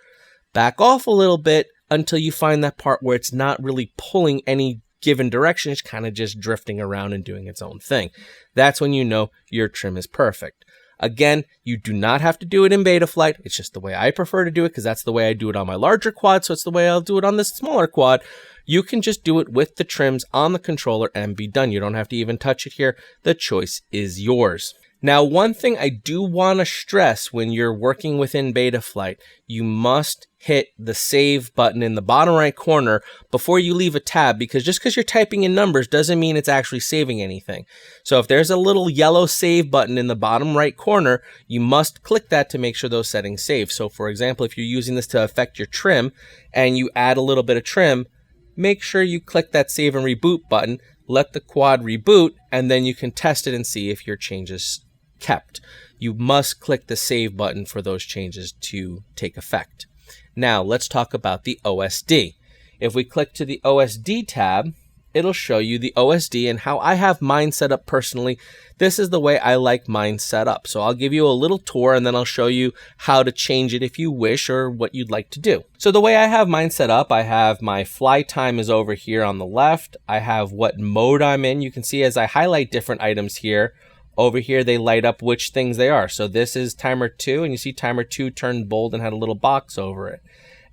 Back off a little bit until you find that part where it's not really pulling any given direction. It's kind of just drifting around and doing its own thing. That's when you know your trim is perfect. Again, you do not have to do it in Betaflight. It's just the way I prefer to do it because that's the way I do it on my larger quad, so it's the way I'll do it on this smaller quad. You can just do it with the trims on the controller and be done. You don't have to even touch it here. The choice is yours. Now, one thing I do want to stress when you're working within Betaflight, you must hit the save button in the bottom right corner before you leave a tab, because just because you're typing in numbers doesn't mean it's actually saving anything. So if there's a little yellow save button in the bottom right corner, you must click that to make sure those settings save. So for example, if you're using this to affect your trim and you add a little bit of trim, make sure you click that save and reboot button, let the quad reboot, and then you can test it and see if your changes kept. You must click the save button for those changes to take effect. Now let's talk about the OSD. If we click to the OSD tab, it'll show you the OSD and how I have mine set up personally. This is the way I like mine set up. So I'll give you a little tour and then I'll show you how to change it if you wish or what you'd like to do. So the way I have mine set up, I have my fly time is over here on the left. I have what mode I'm in. You can see as I highlight different items here, over here they light up which things they are. So this is timer 2, and you see timer 2 turned bold and had a little box over it.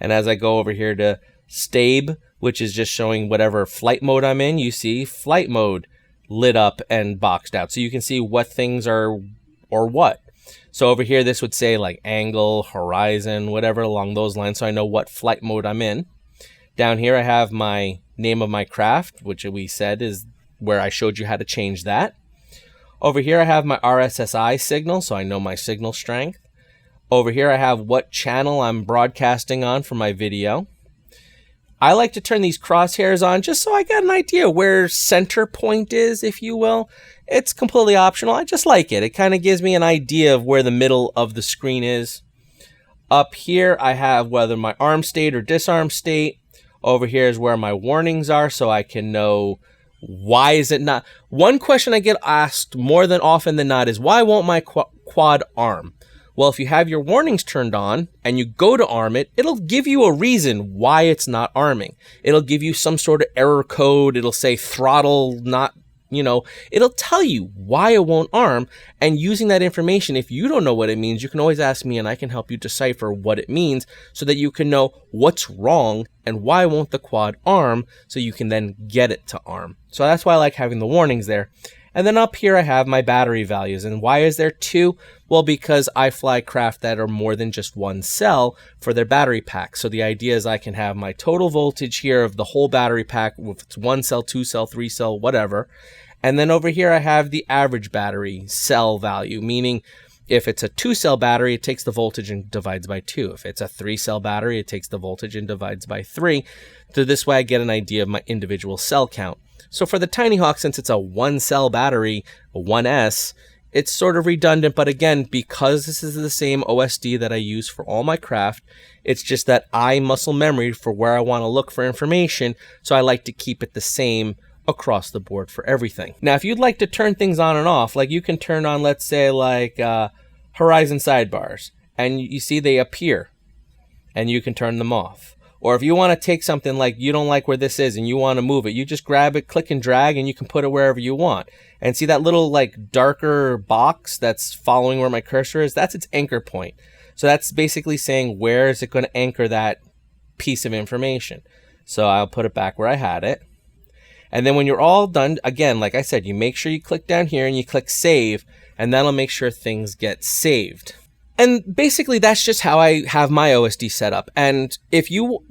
And as I go over here to Stabe, which is just showing whatever flight mode I'm in, you see flight mode lit up and boxed out. So you can see what things are or what. So over here, this would say like angle, horizon, whatever along those lines. So I know what flight mode I'm in. Down here, I have my name of my craft, which we said is where I showed you how to change that. Over here, I have my RSSI signal, so I know my signal strength. Over here, I have what channel I'm broadcasting on for my video. I like to turn these crosshairs on just so I got an idea where center point is, if you will. It's completely optional. I just like it. It kind of gives me an idea of where the middle of the screen is. Up here, I have whether my arm state or disarm state. Over here is where my warnings are, so I can know why is it not. One question I get asked more than often than not is, why won't my quad arm? Well, if you have your warnings turned on and you go to arm it, it'll give you a reason why it's not arming. It'll give you some sort of error code. It'll say throttle not, it'll tell you why it won't arm. And using that information, if you don't know what it means, you can always ask me and I can help you decipher what it means so that you can know what's wrong and why won't the quad arm, so you can then get it to arm. So that's why I like having the warnings there. And then up here I have my battery values. And why is there 2? Well, because I fly craft that are more than just one cell for their battery pack. So the idea is I can have my total voltage here of the whole battery pack, if it's 1 cell, 2 cell, 3 cell, whatever. And then over here I have the average battery cell value, meaning if it's a 2-cell battery, it takes the voltage and divides by 2. If it's a 3-cell battery, it takes the voltage and divides by 3. So this way I get an idea of my individual cell count. So for the Tinyhawk, since it's a 1-cell battery, a 1S, it's sort of redundant, but again, because this is the same OSD that I use for all my craft, it's just that I muscle memory for where I want to look for information, so I like to keep it the same across the board for everything. Now, if you'd like to turn things on and off, like you can turn on, let's say, like horizon sidebars, and you see they appear, and you can turn them off. Or if you want to take something like you don't like where this is and you want to move it, you just grab it, click and drag, and you can put it wherever you want. And see that little like darker box that's following where my cursor is? That's its anchor point. So that's basically saying where is it going to anchor that piece of information. So I'll put it back where I had it. And then when you're all done, again, like I said, you make sure you click down here and you click save, and that'll make sure things get saved. And basically, that's just how I have my OSD set up. And if you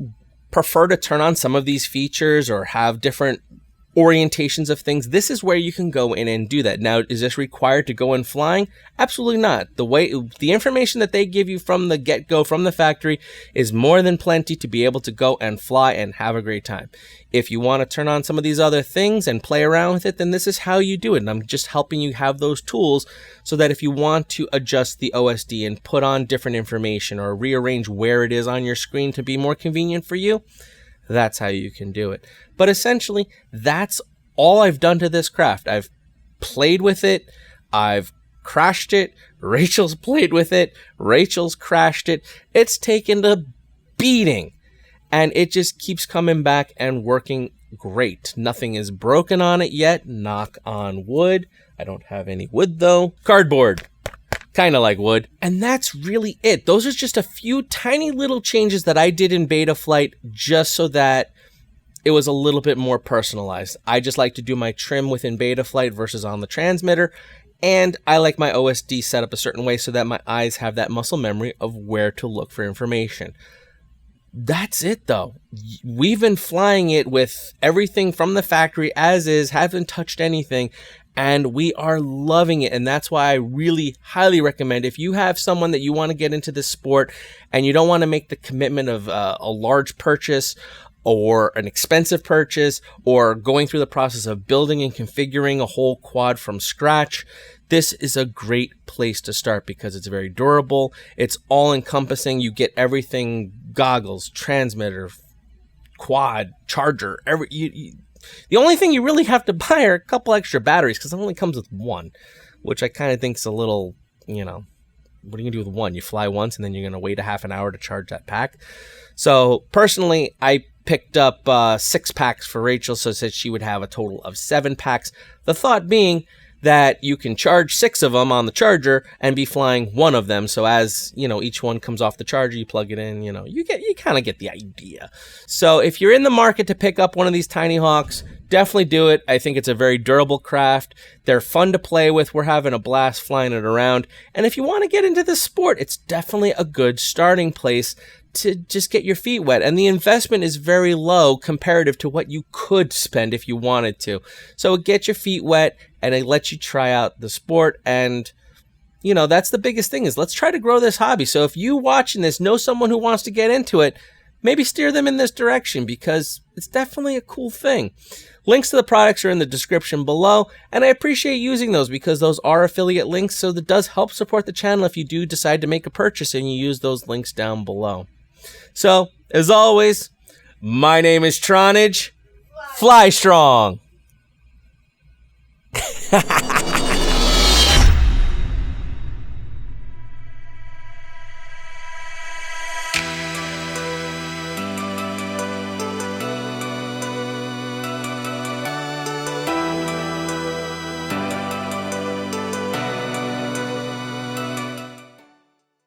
prefer to turn on some of these features or have different orientations of things, this is where you can go in and do that. Now, is this required to go in flying? Absolutely not. The information that they give you from the get-go, from the factory, is more than plenty to be able to go and fly and have a great time. If you want to turn on some of these other things and play around with it, then this is how you do it. And I'm just helping you have those tools so that if you want to adjust the OSD and put on different information or rearrange where it is on your screen to be more convenient for you, that's how you can do it. But essentially, that's all I've done to this craft. I've played with it, I've crashed it, Rachel's played with it, Rachel's crashed it. It's taken a beating, and it just keeps coming back and working great. Nothing is broken on it yet, knock on wood. I don't have any wood though. Cardboard, kind of like wood. And that's really it. Those are just a few tiny little changes that I did in Betaflight just so that it was a little bit more personalized. I just like to do my trim within Betaflight versus on the transmitter. And I like my OSD set up a certain way so that my eyes have that muscle memory of where to look for information. That's it though. We've been flying it with everything from the factory as is, haven't touched anything, and we are loving it. And that's why I really highly recommend, if you have someone that you want to get into this sport and you don't want to make the commitment of a large purchase or an expensive purchase or going through the process of building and configuring a whole quad from scratch, this is a great place to start because it's very durable. It's all encompassing. You get everything: goggles, transmitter, quad, charger. The only thing you really have to buy are a couple extra batteries because it only comes with one, which I kind of think is a little, what are you gonna do with one? You fly once and then you're gonna wait a half an hour to charge that pack. So personally, I picked up 6 packs for Rachel, so said she would have a total of 7 packs. The thought being that you can charge 6 of them on the charger and be flying one of them. So as each one comes off the charger, you plug it in. You kind of get the idea. So if you're in the market to pick up one of these Tinyhawks, definitely do it. I think it's a very durable craft. They're fun to play with. We're having a blast flying it around. And if you want to get into this sport, it's definitely a good starting place to just get your feet wet. And the investment is very low comparative to what you could spend if you wanted to. So get your feet wet and it lets you try out the sport. And, that's the biggest thing, is let's try to grow this hobby. So if you watching this know someone who wants to get into it, maybe steer them in this direction because it's definitely a cool thing. Links to the products are in the description below, and I appreciate using those because those are affiliate links, so that does help support the channel if you do decide to make a purchase and you use those links down below. So, as always, my name is Tronage. Fly strong!